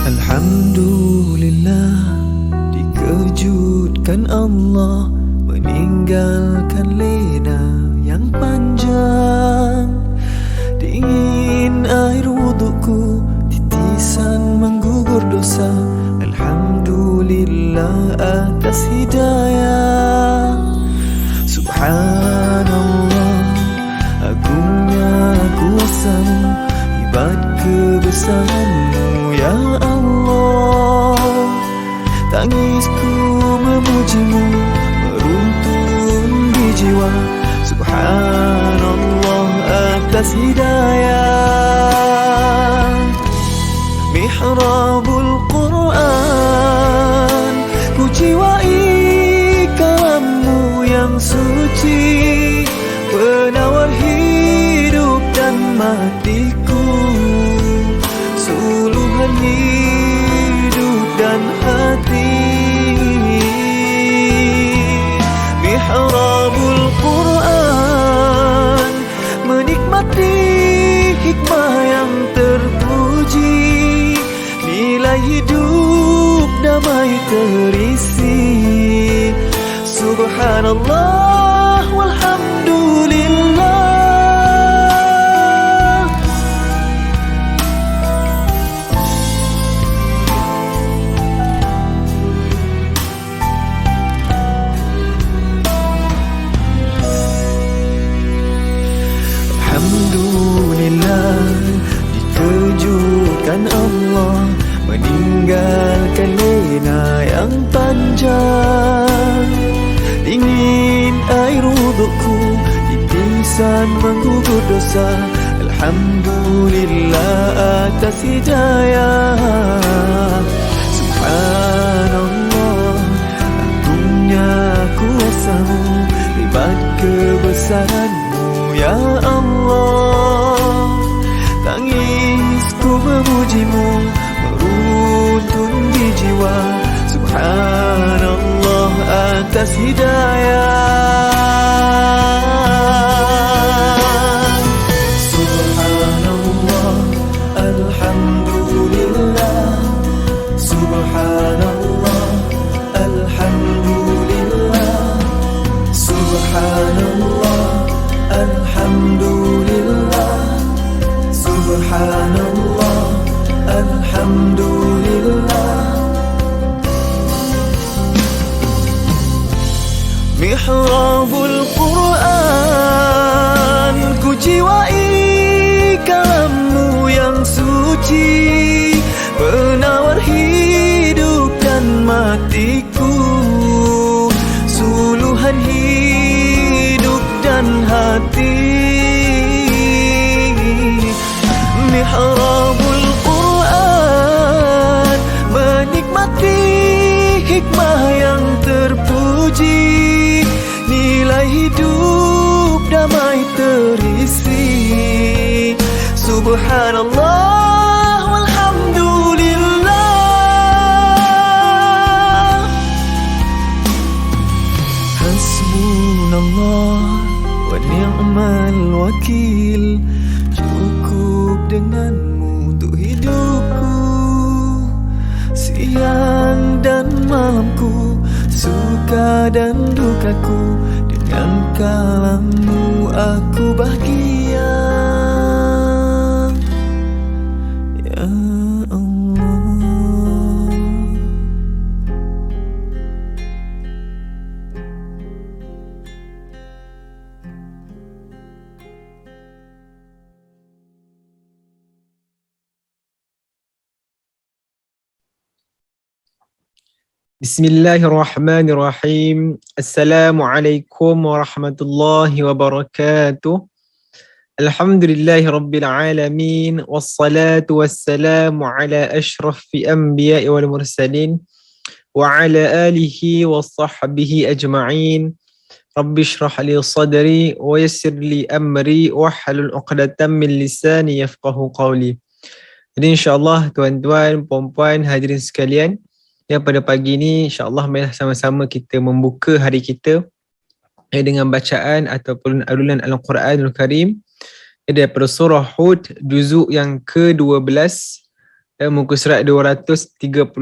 Alhamdulillah, dikejutkan Allah meninggalkan lena yang panjang. Dingin air wudukku, titisan menggugur dosa. Alhamdulillah atas hidayah. Subhanallah, agungnya kuasamu, hebat kebesaranmu ya Allah. Tangisku memujimu, meruntun di jiwa. Subhanallah atas hidayah. Mihrabul Quran, ku jiwai kalammu yang suci, penawar hidup dan matiku, suluhan hidup dan hati. Mihrabul Quran, menikmati hikmah yang terpuji, nilai hidup damai terisi. Subhanallah walhamdulillah. Alhamdulillah, dikejutkan Allah meninggalkan lena yang panjang. Dingin air wudukku, titisan menggugur dosa. Alhamdulillah atas hidayah. Subhanallah, agungnya kuasamu, hebat kebesaranmu ya Allah. Tangisku memujimu, meruntun di jiwa. Subhanallah atas hidayah. Subhanallah, alhamdulillah. Subhanallah, alhamdulillah. Subhanallah, alhamdulillah. Subhanallah, alhamdulillah. Mihrabul Quran, ku jiwai kalammu yang suci, penawar hidup dan matiku, suluhan hidup dan hati. Mihrabul Quran, menikmati hikmah yang terpuji, nilai hidup damai terisi. Subhanallah walhamdulillah. Hasbunallah wa ni'mal wakil, cukup denganmu untuk hidupku, siang dan malamku, suka dan dukaku. Dengan kalammu aku bahagia ya Allah. Bismillahirrahmanirrahim. Assalamualaikum warahmatullahi wabarakatuh. Alhamdulillahirabbil alamin, wassalatu wassalamu ala asyrafil anbiya'i wal mursalin wa ala alihi washabbihi ajma'in. Rabbi shrah li sadri wa yassir li amri wahlul 'uqdatam min lisani yafqahu qawli. Jadi insya-Allah tuan-tuan, puan-puan, hadirin sekalian, yang pada pagi ini insya-Allah mari sama-sama kita membuka hari kita dengan bacaan ataupun alunan Al-Quranul Karim daripada surah Hud juzuk yang ke-12 Muka surat 234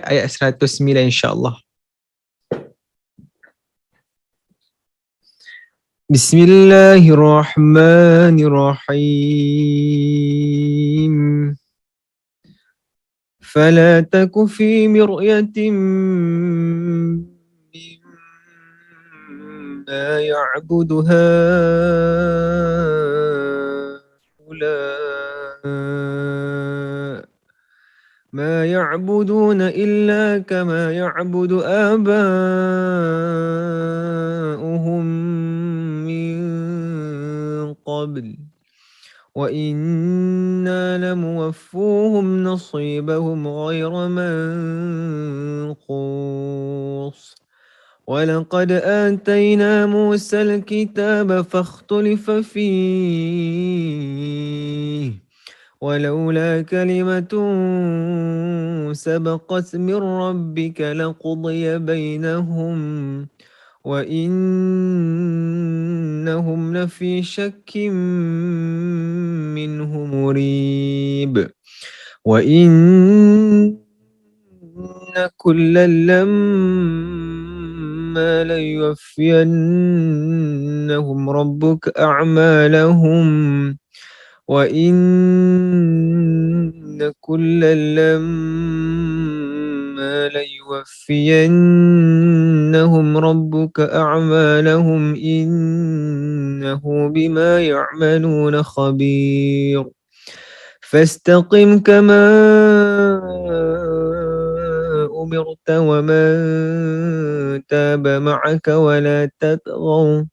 ayat 109 insyaAllah. Bismillahirrahmanirrahim. فلا تك في مرية مما يعبد هؤلاء ما يعبدون إلا كما يعبد آباؤهم من قبل وإنا لموفوهم نصيبهم غير منقوص ولقد آتينا موسى الكتاب فاختلف فيه ولولا كلمة سبقت من ربك لقضي بينهم وإنهم لفي شك منه مريب وإن كلا لما ليوفينهم ربك أعمالهم وإن كلا لما ليوفينهم ربك أعمالهم إنه بما يعملون خبير فاستقم كما أمرت ومن تاب معك ولا تطغوا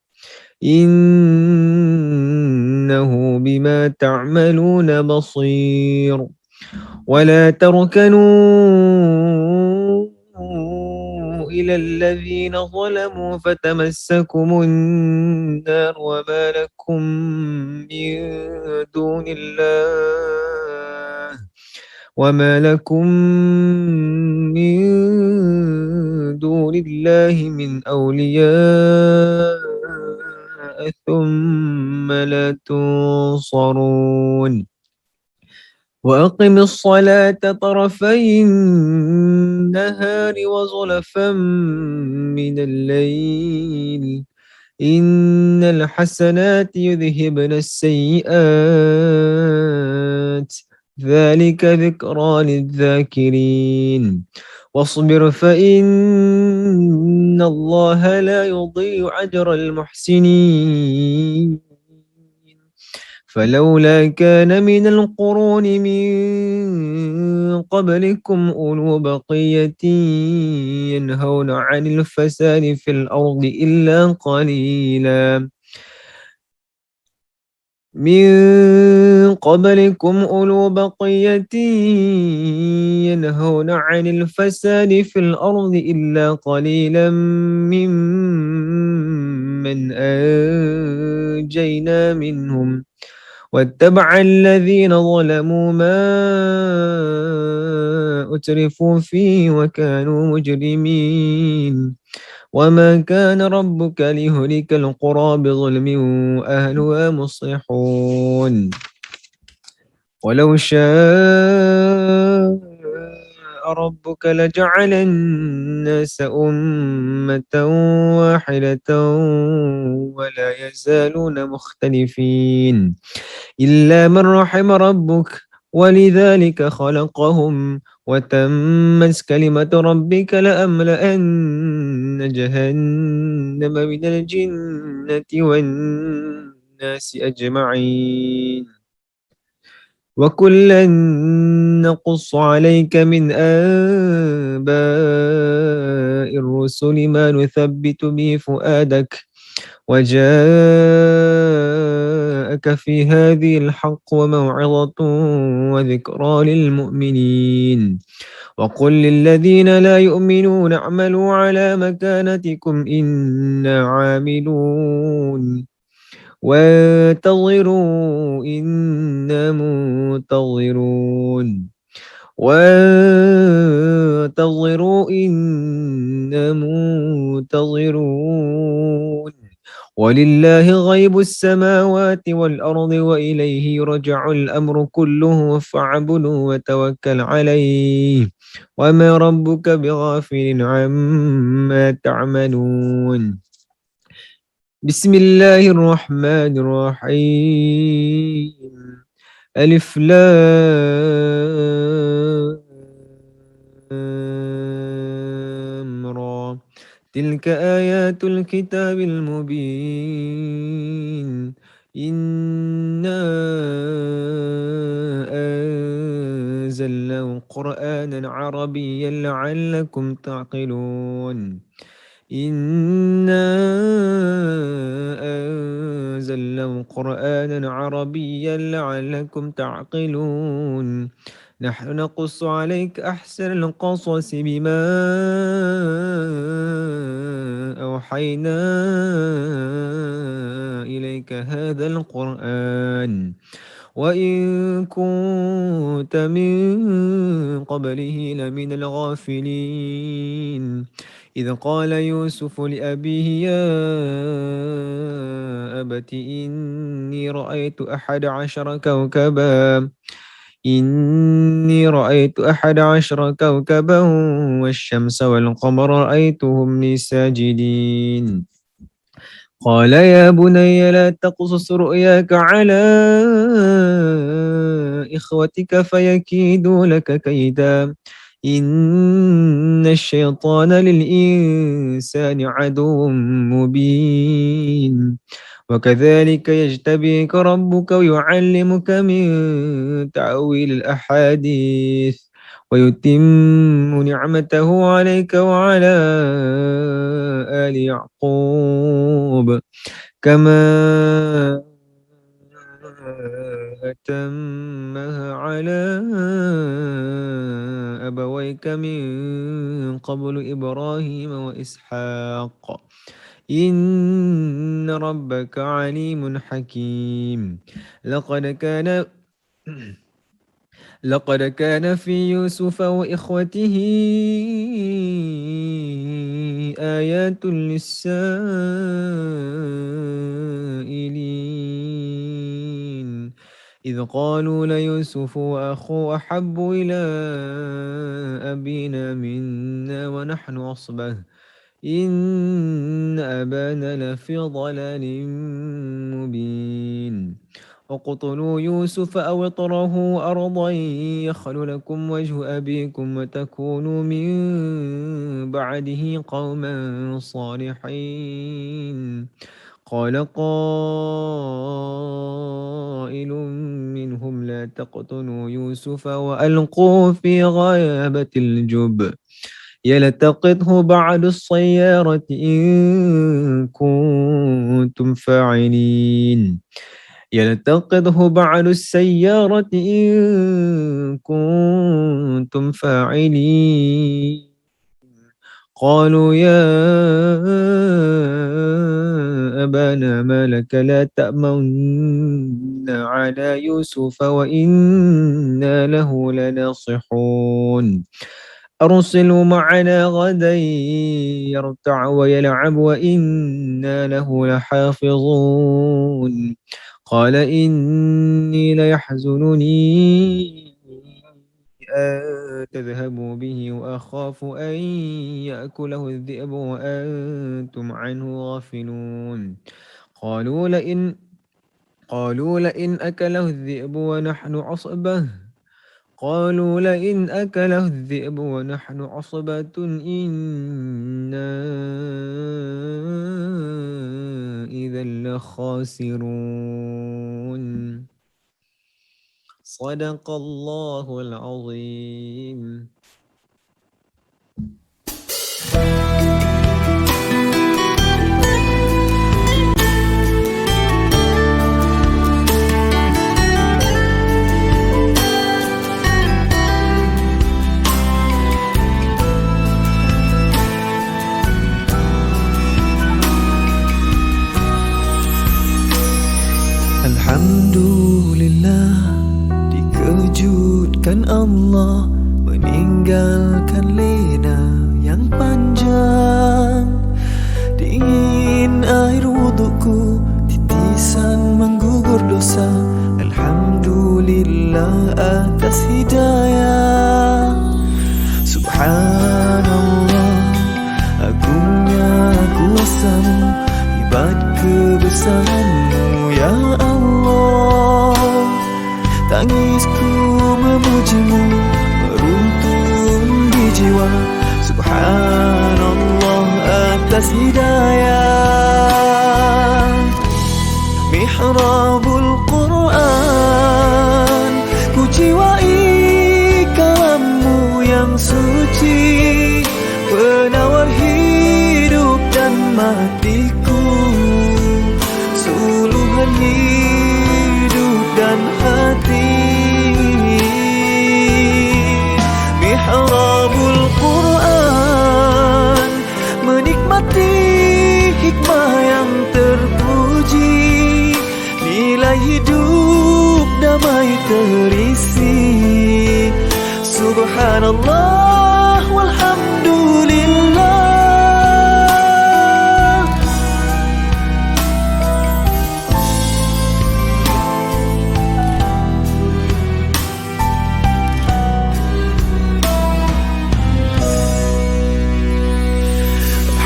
إنه بما تعملون بصير ولا تركنوا إلى الذين ظلموا فتمسكم النار وما لكم من دون الله من أولياء ثم لا تنصرون وأقم الصلاة طرفي النهار وزلفا من الليل إن الحسنات يذهبن السيئات ذلك ذكرى للذاكرين واصبر فإن الله لا يضيع أجر المحسنين فلولا كان من القرون من قبلكم أولو بقية ينهون عن الفساد في الأرض إلا قليلا من قبلكم أولو بقية ينهون عن الفساد في الأرض إلا قليلا ممن أنجينا منهم واتبع الذين ظلموا ما أترفوا فيه وكانوا مجرمين وما كان ربك ليهلك القرى بظلم وأهلها مصلحون ولو شاء ربك لجعل الناس أمة واحدة ولا يزالون مختلفين إلا من رحم ربك ولذلك خلقهم وتمت كلمة ربك لأملأن جهنم من الجنة والناس أجمعين وكلا نقص عليك من آنباء الرسل ما نثبت به فؤادك وجاءك في هذه الحق وموعظة وذكرى للمؤمنين وقل للذين لا يؤمنون اعملوا على مكانتكم إنا عاملون وانتظروا إنا منتظرون وانتظروا إنا منتظرون ولله غيب السماوات والأرض وإليه يرجع الأمر كله فاعبده وتوكل عليه وما ربك بغافل عما تعملون. بسم الله الرحمن الرحيم. ألف لام را تلك آيات الكتاب المبين إنا أنزلناه قرآنا عربيا لعلكم تعقلون. إنا أنزلناه قرآنا عربيا لعلكم تعقلون. نحن نقص عليك أحسن القصص بما أوحينا إليك هذا القرآن وإن كنت من قبله لمن الغافلين. إذ قال يوسف لأبيه يا أبت إني رأيت 11 كوكبا والشمس والقمر رأيتهم لي ساجدين. قال يا بني لا تقصص رؤياك على إخوتك فيكيدوا لك كيدا إن الشيطان للإنسان عدو مبين. وكذلك يجتبيك ربك ويعلمك من تأويل الأحاديث ويتم نعمته عليك وعلى آل يعقوب كما أتمها على أبويك من قبل إبراهيم وإسحاق إن ربك عليم حكيم. لقد كان في يوسف وإخوته آيات للسائلين إذ قالوا ليوسف وأخوه أحب إلى أبينا منا ونحن عصبة إن أبانا لفي ضلال مبين. اقتلوا يوسف أو اطرحوه أرضا يخل لكم وجه أبيكم وتكونوا من بعده قوما صالحين. قال قائل منهم لا تقتلوا يوسف وألقوه في غيابة الجب يلتقطه بعض السيارة إن كنتم فاعلين. يلتقطه بعض السيارة إن كنتم فاعلين. قالوا يا أبانا ما لك لا تأمنا على يوسف وإنا له لناصحون. أرسلوا معنا غدا يرتع ويلعب وإنا له لحافظون. قال إني ليحزنني أن تذهبوا به وأخاف أن يأكله الذئب وأنتم عنه غافلون. قالوا لئن أكله الذئب ونحن عصبة إنا إذا لخاسرون. صدق الله العظيم. Alhamdulillah, dikejutkan Allah meninggalkan lena yang panjang. Dingin air wudukku Alhamdulillah atas hidayah. Subhanallah, agungnya kuasa-Mu, hebat kebesaran-Mu ya Allah. Tangisku memuji-Mu, meruntun di jiwa. Subhanallah atas hidayah. Mihrabul Quran, ku jiwai kalam-Mu yang suci, penawar hidup dan matiku, suluhan hidup dan hati. Mihrabul Quran, menikmati hikmah yang terpuji, nilai hidup damai terisi. Subhanallah walhamdulillah.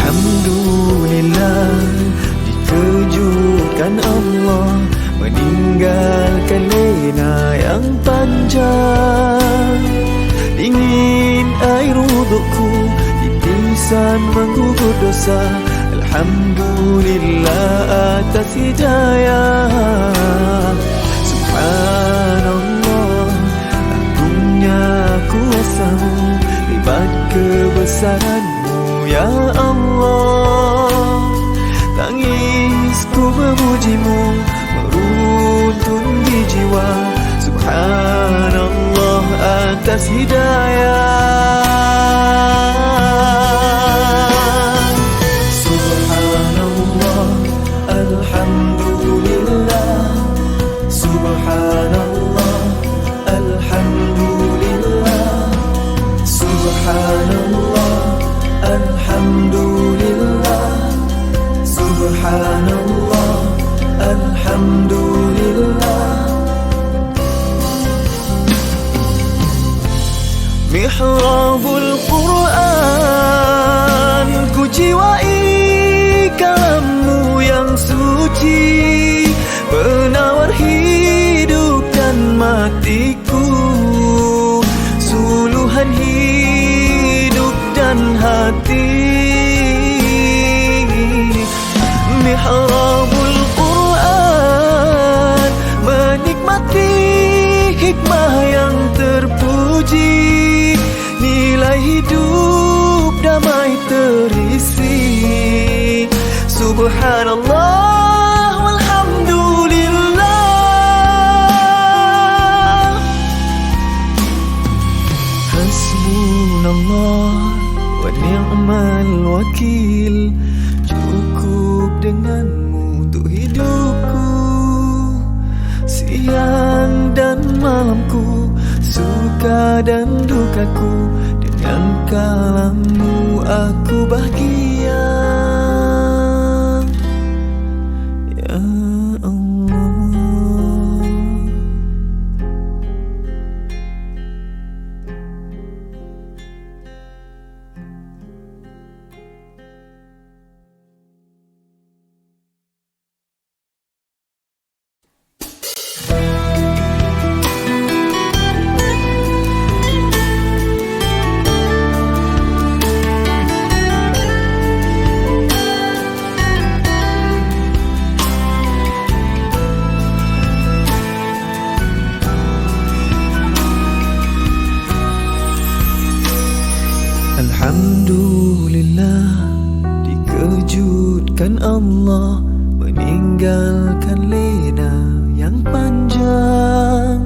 Alhamdulillah, dikejutkan Allah, meninggalkan lena yang panjang. Dingin air wudukku, titisan menggugur dosa. Alhamdulillah atas hidayah. Subhanallah, agungnya kuasa-Mu, hebat kebesaran-Mu ya Allah. Tangisku memuji-Mu, meruntun di jiwa. Subhanallah atas hidayah. Subhanallah, alhamdulillah. Subhanallah, alhamdulillah. Subhanallah, alhamdulillah. Subhanallah, alhamdulillah. Mihrabul Quran, ku jiwai kalam-Mu yang suci, penawar hidup dan matiku, suluhan hidup dan hati. Mihrabul Quran, menikmati hikmah yang terpuji, nilai hidup damai terisi. Subhanallah walhamdulillah. Hasbunallah wa ni'mal wakil, cukup dengan-Mu untuk hidupku, siang dan malamku, suka dan dukaku. Dengan kalam-Mu aku bahagia ya Allah. Alhamdulillah, dikejutkan Allah, meninggalkan lena yang panjang.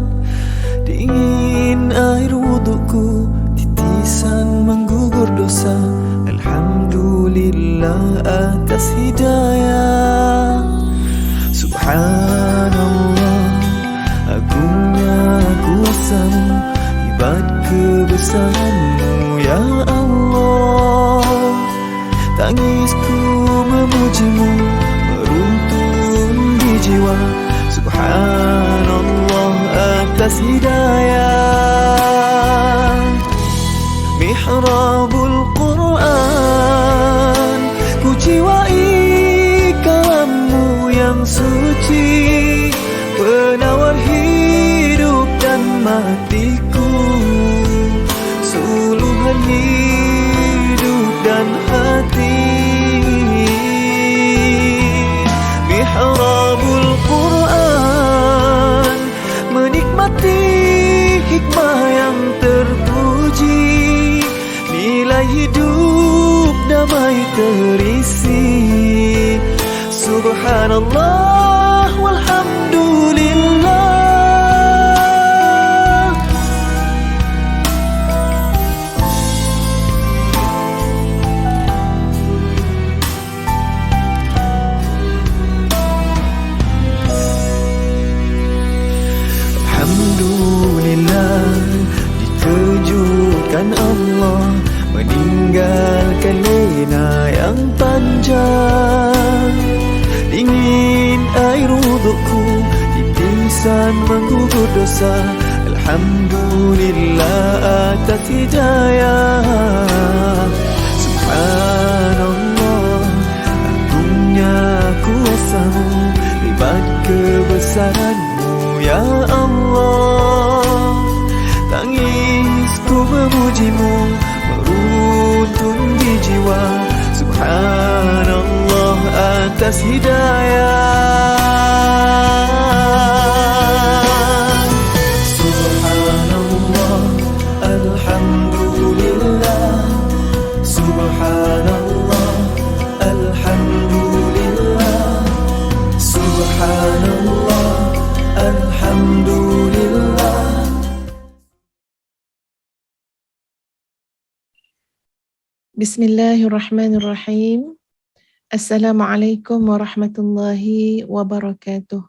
Dingin air wudukku, titisan menggugur dosa. Alhamdulillah atas hidayah. Subhanallah, agungnya kuasa-Mu, hebat kebesaran-Mu ya Allah. Tangisku memuji-Mu, meruntun di jiwa. Subhanallah atas hidayah. nikmati hikmah yang terpuji, nilai hidup damai terisi. Subhanallah walhamdulillah. Alhamdulillah, dikejutkan Allah meninggalkan lena yang panjang. Dingin air wudukku, titisan menggugur dosa. Alhamdulillah atas hidayah. Subhanallah, agungnya kuasamu, hebat kebesaranmu ya Allah. Tangisku memujimu, meruntun di jiwa. Subhanallah atas hidayah. Subhanallah, alhamdulillah. Subhanallah, alhamdulillah. Subhanallah, alhamdulillah. Bismillahirrahmanirrahim. Assalamualaikum warahmatullahi wabarakatuh.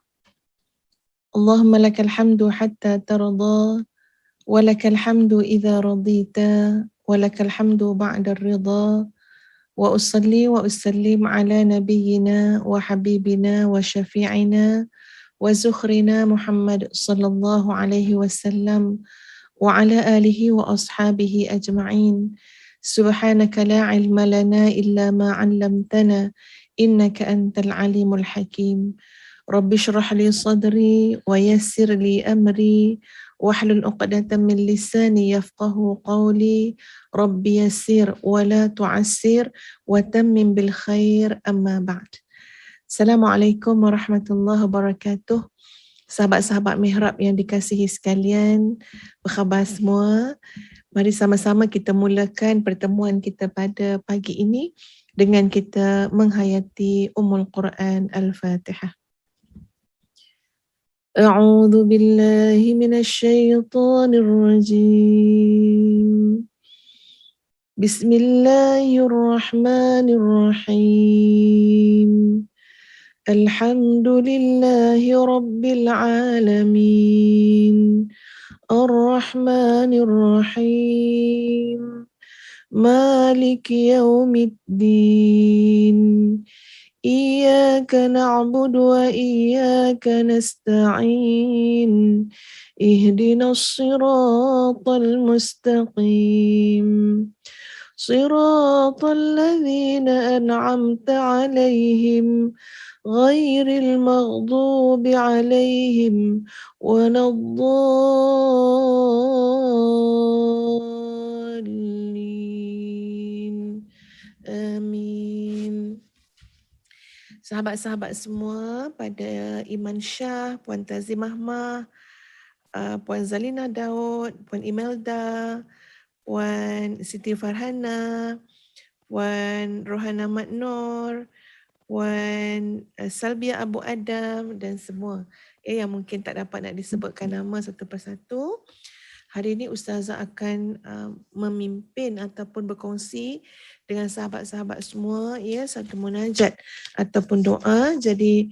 Allahumma lakal hamdu hatta tarda, wa lakal hamdu idza radita, wa lakal hamdu ba'da ridha. Wa usalli wa usallim ala nabiyyina wa habibina wa syafi'ina wa zukhrina Muhammad sallallahu alaihi wasallam wa ala alihi wa ashabihi ajma'in. Subhanaka la ilma lana illa ma 'allamtana innaka antal alimul hakim. Rabbi shrah li sadri wa yassir li amri wahlul 'uqdatam min lisani yafqahu qawli. Rabbi yassir wa la tu'assir wa tammim bil khair, amma ba'd. Assalamualaikum warahmatullahi wabarakatuh. Sahabat-sahabat Mihrab yang dikasihi sekalian, apa khabar semua? Mari sama-sama kita mulakan pertemuan kita pada pagi ini dengan kita menghayati Ummul Quran Al-Fatihah. A'udzu billahi minasyaitonir rajim. Bismillahirrahmanirrahim. Alhamdulillahi rabbil alamin. Ar-Rahmanir-Rahim, Maliki Yawmiddin, Iyyaka na'budu wa iyyaka nasta'in, Ihdinas siratal mustaqim, Siratal ladzina an'amta 'alaihim ghairil maghdubi 'alaihim waladdallin. Amin. Sahabat-sahabat semua, pada Iman Shah, Puan Tazimah Mah, Puan Zalina Daud, Puan Imelda, Puan Siti Farhana, Puan Rohana Mat Nur, Puan Salbia Abu Adam dan semua yang mungkin tak dapat nak disebutkan nama satu persatu. Hari ini Ustazah akan memimpin ataupun berkongsi dengan sahabat-sahabat semua satu munajat ataupun doa. Jadi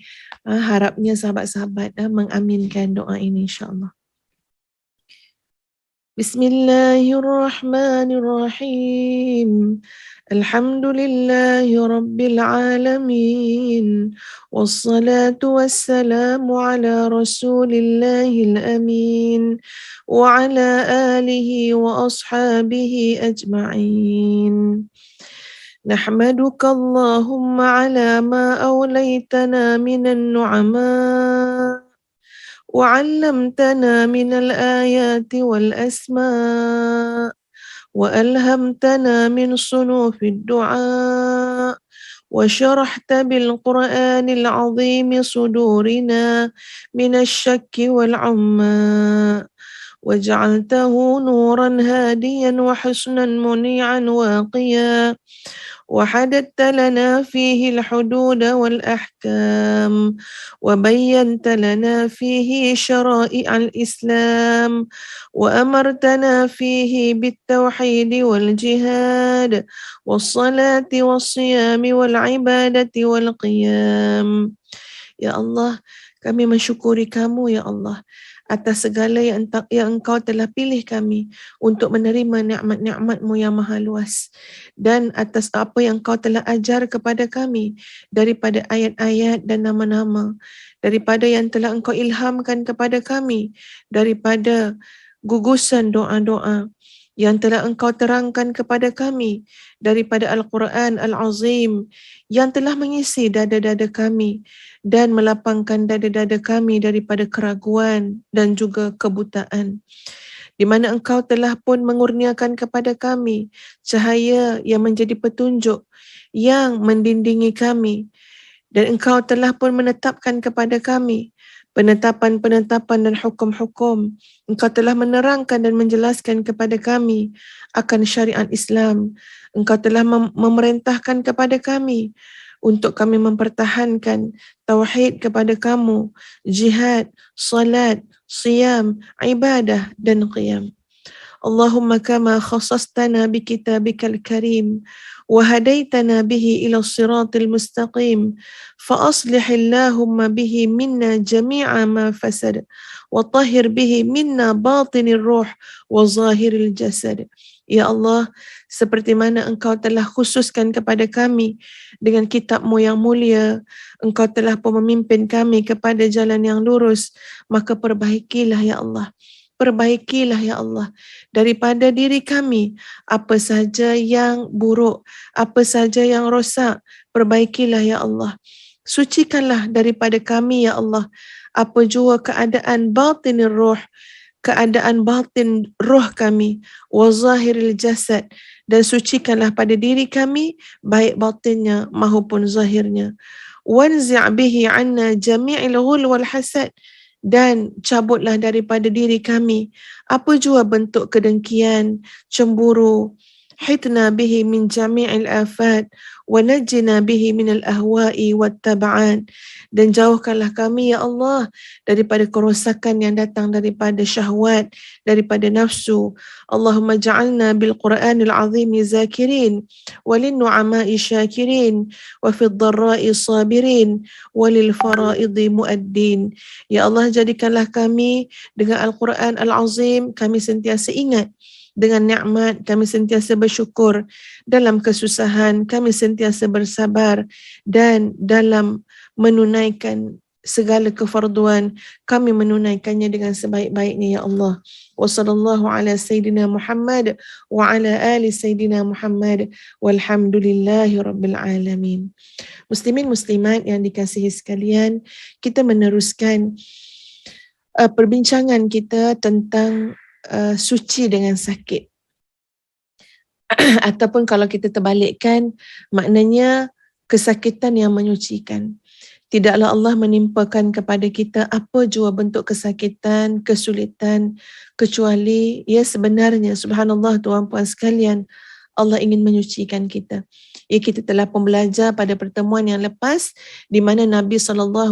harapnya sahabat-sahabat mengaminkan doa ini, insya-Allah. Bismillahirrahmanirrahim. Alhamdulillahi rabbil alamin. Wassalatu wassalamu ala rasulillahil amin. Wa ala alihi wa ashabihi ajma'in. Nahmaduka Allahumma ala ma awlaytana minan nu'ama. وعلمتنا من الآيات والأسماء وألهمتنا من صنوف الدعاء وشرحت بالقرآن العظيم صدورنا من الشك والعمى وجعلته نورا هاديا وحسنا منيعا واقيا وحددت لنا فيه الحدود والأحكام وبينت لنا فيه شرائع الإسلام وأمرتنا فيه بالتوحيد والجهاد والصلاة والصيام والعبادة والقيام. Ya Allah, kami mensyukuri kamu ya Allah atas segala yang engkau telah pilih kami untuk menerima nikmat-nikmat-mu yang maha luas dan atas apa yang engkau telah ajar kepada kami daripada ayat-ayat dan nama-nama, daripada yang telah engkau ilhamkan kepada kami, daripada gugusan doa-doa yang telah engkau terangkan kepada kami daripada Al-Quran Al-Azim yang telah mengisi dada-dada kami dan melapangkan dada-dada kami daripada keraguan dan juga kebutaan, di mana engkau telah pun mengurniakan kepada kami cahaya yang menjadi petunjuk yang mendindingi kami, dan engkau telah pun menetapkan kepada kami penetapan-penetapan dan hukum-hukum. Engkau telah menerangkan dan menjelaskan kepada kami akan syariat Islam. Engkau telah memerintahkan kepada kami untuk kami mempertahankan tauhid kepada kamu, jihad, salat, siyam, ibadah dan qiyam. Allahumma kama khassastana bi kitabikal karim wa hadaitana bihi ila siratil mustaqim fa aslih Allahumma bihi minna jami'a ma fasad wa tahhir bihi minna batinir ruh wa zahiril jasad. Ya Allah, seperti mana engkau telah khususkan kepada kami dengan kitab-Mu yang mulia, engkau telah pun memimpin kami kepada jalan yang lurus, maka perbaikilah ya Allah. Perbaikilah ya Allah daripada diri kami apa saja yang buruk, apa saja yang rosak, perbaikilah ya Allah. Sucikanlah daripada kami ya Allah apa jua keadaan batinir ruh, keadaan batin roh kami, wa zahiril jasad, dan sucikanlah pada diri kami baik batinnya maupun zahirnya. Wanzi' bihi 'anna jami'il ghul wal hasad, dan cabutlah daripada diri kami apa jua bentuk kedengkian, cemburu. Hitna bihi min jami'il afat wa najjina bihi minal ahwa'i wat tab'an, dan jauhkanlah kami ya Allah daripada kerosakan yang datang daripada syahwat, daripada nafsu. Allahumma ja'alna bil Qur'anil azim zakirin wa lin nu'ama'i syakirin wa fid dharra'i sabirin wa lil fara'idhi muaddin. Ya Allah, jadikanlah kami dengan Al-Quran Al-Azim kami sentiasa ingat, dengan nikmat kami sentiasa bersyukur, dalam kesusahan kami sentiasa bersabar, dan dalam menunaikan segala kefarduan kami menunaikannya dengan sebaik-baiknya ya Allah. Wa sallallahu ala sayyidina Muhammad wa ala ali sayyidina Muhammad walhamdulillahi rabbil alamin. Muslimin muslimat yang dikasihi sekalian, kita meneruskan perbincangan kita tentang suci dengan sakit. Ataupun kalau kita terbalikkan, maknanya kesakitan yang menyucikan. Tidaklah Allah menimpakan kepada kita apa jua bentuk kesakitan, kesulitan, kecuali ya sebenarnya, subhanallah tuan-puan sekalian, Allah ingin menyucikan kita. Ya, kita telah pun belajar pada pertemuan yang lepas di mana Nabi SAW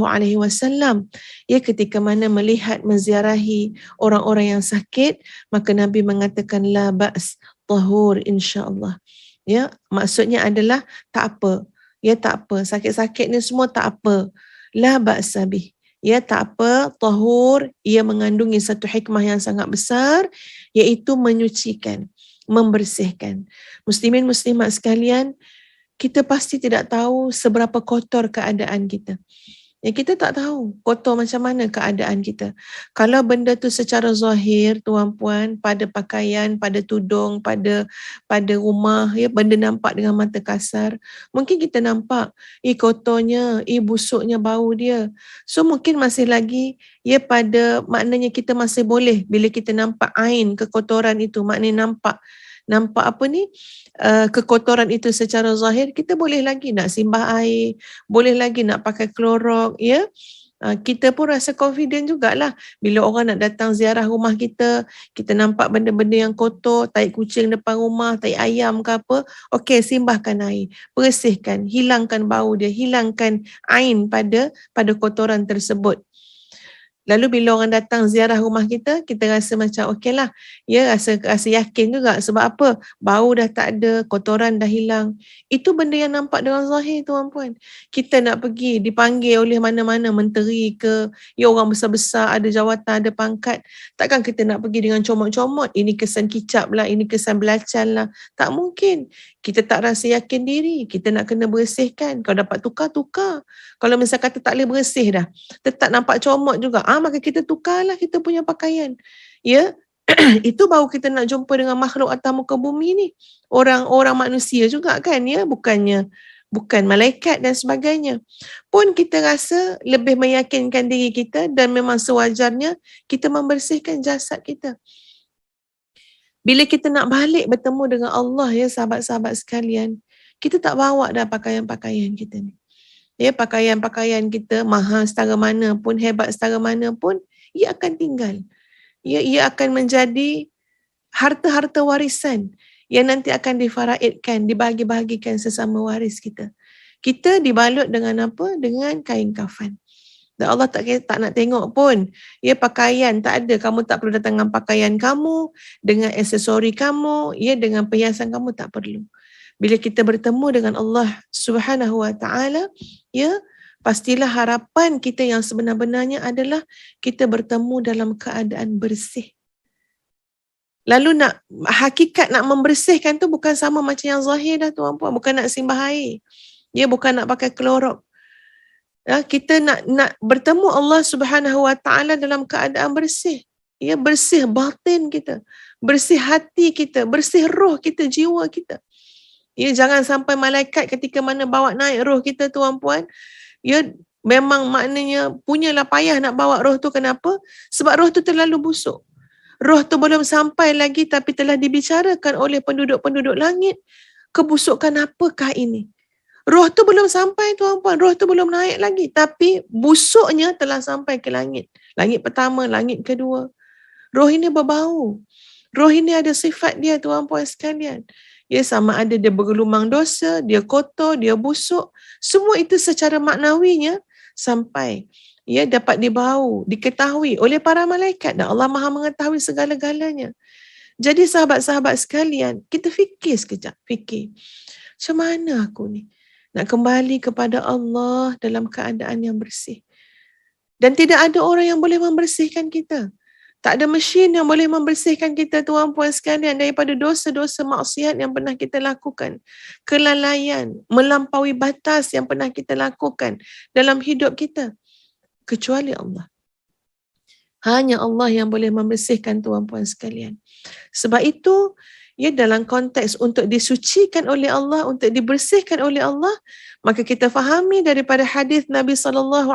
ya ketika mana melihat menziarahi orang-orang yang sakit, maka Nabi mengatakan la ba's tahur insya-Allah. Ya, maksudnya adalah tak apa. Ya, tak apa. Sakit-sakit ni semua tak apa. La ba'sa bih. Ya, tak apa. Tahur ia mengandungi satu hikmah yang sangat besar, iaitu menyucikan, membersihkan. Muslimin muslimat sekalian, kita pasti tidak tahu seberapa kotor keadaan kita. Ya, kita tak tahu kotor macam mana keadaan kita. Kalau benda tu secara zahir, tuan-puan, pada pakaian, pada tudung, pada rumah, ya, benda nampak dengan mata kasar, mungkin kita nampak, kotornya, busuknya bau dia. So mungkin masih lagi, ya, pada maknanya kita masih boleh bila kita nampak ain kekotoran itu, maknanya nampak nampak kekotoran itu secara zahir, kita boleh lagi nak simbah air, boleh lagi nak pakai Clorox, ya. Kita pun rasa confident jugalah bila orang nak datang ziarah rumah kita, kita nampak benda-benda yang kotor, tai kucing depan rumah, tai ayam ke apa, okey, simbahkan air, bersihkan, hilangkan bau dia, hilangkan ain pada kotoran tersebut. Lalu bila orang datang ziarah rumah kita, kita rasa macam okeylah, ya, rasa yakin juga. Sebab apa? Bau dah tak ada, kotoran dah hilang. Itu benda yang nampak dengan zahir, tuan-puan. Kita nak pergi dipanggil oleh mana-mana menteri ke, ya, orang besar-besar, ada jawatan, ada pangkat. Takkan kita nak pergi dengan comot-comot, ini kesan kicap lah, ini kesan belacan lah. Tak mungkin. Kita tak rasa yakin diri, kita nak kena bersihkan. Kalau dapat tukar. Kalau misal kata tak boleh bersih dah, tetap nampak comot juga, maka kita tukarlah kita punya pakaian. Ya, itu baru kita nak jumpa dengan makhluk atas muka bumi ni. Orang manusia juga kan, ya, bukan malaikat dan sebagainya. Pun kita rasa lebih meyakinkan diri kita dan memang sewajarnya kita membersihkan jasad kita. Bila kita nak balik bertemu dengan Allah, ya sahabat-sahabat sekalian, kita tak bawa dah pakaian-pakaian kita ni. Ya, pakaian-pakaian kita mahal setara mana pun, hebat setara mana pun, ia akan tinggal. Ya, ia akan menjadi harta-harta warisan yang nanti akan difaraidkan, dibagi-bagikan sesama waris kita. Kita dibalut dengan apa? Dengan kain kafan. Dan Allah tak nak tengok pun. Ya, pakaian tak ada. Kamu tak perlu datang dengan pakaian kamu, dengan aksesori kamu, ya, dengan perhiasan kamu tak perlu. Bila kita bertemu dengan Allah Subhanahu wa taala, ya, pastilah harapan kita yang sebenar-benarnya adalah kita bertemu dalam keadaan bersih. Lalu hakikat nak membersihkan tu bukan sama macam yang zahir dah, tuan-puan, bukan nak simbah air. Ya, bukan nak pakai Clorox. Ya, kita nak bertemu Allah Subhanahu wa taala dalam keadaan bersih. Ya, bersih batin kita, bersih hati kita, bersih roh kita, jiwa kita. Ya, jangan sampai malaikat ketika mana bawa naik roh kita, tuan-puan, ya, memang maknanya punyalah payah nak bawa roh tu. Kenapa? Sebab roh tu terlalu busuk. Roh tu belum sampai lagi tapi telah dibicarakan oleh penduduk-penduduk langit. Kebusukan apakah ini? Roh tu belum sampai, tuan-puan. Roh tu belum naik lagi. Tapi busuknya telah sampai ke langit. Langit pertama, langit kedua. Roh ini berbau. Roh ini ada sifat dia, tuan-puan sekalian. Ya, sama ada dia bergelumang dosa, dia kotor, dia busuk. Semua itu secara maknawinya sampai, ya, dapat dibau, diketahui oleh para malaikat. Dan Allah Maha mengetahui segala-galanya. Jadi sahabat-sahabat sekalian, kita fikir sekejap. Macam mana aku ni nak kembali kepada Allah dalam keadaan yang bersih. Dan tidak ada orang yang boleh membersihkan kita. Tak ada mesin yang boleh membersihkan kita, tuan-puan sekalian, daripada dosa-dosa maksiat yang pernah kita lakukan. Kelalaian, melampaui batas yang pernah kita lakukan dalam hidup kita. Kecuali Allah. Hanya Allah yang boleh membersihkan, tuan-puan sekalian. Sebab itu, ya, dalam konteks untuk disucikan oleh Allah, untuk dibersihkan oleh Allah, maka kita fahami daripada hadis Nabi SAW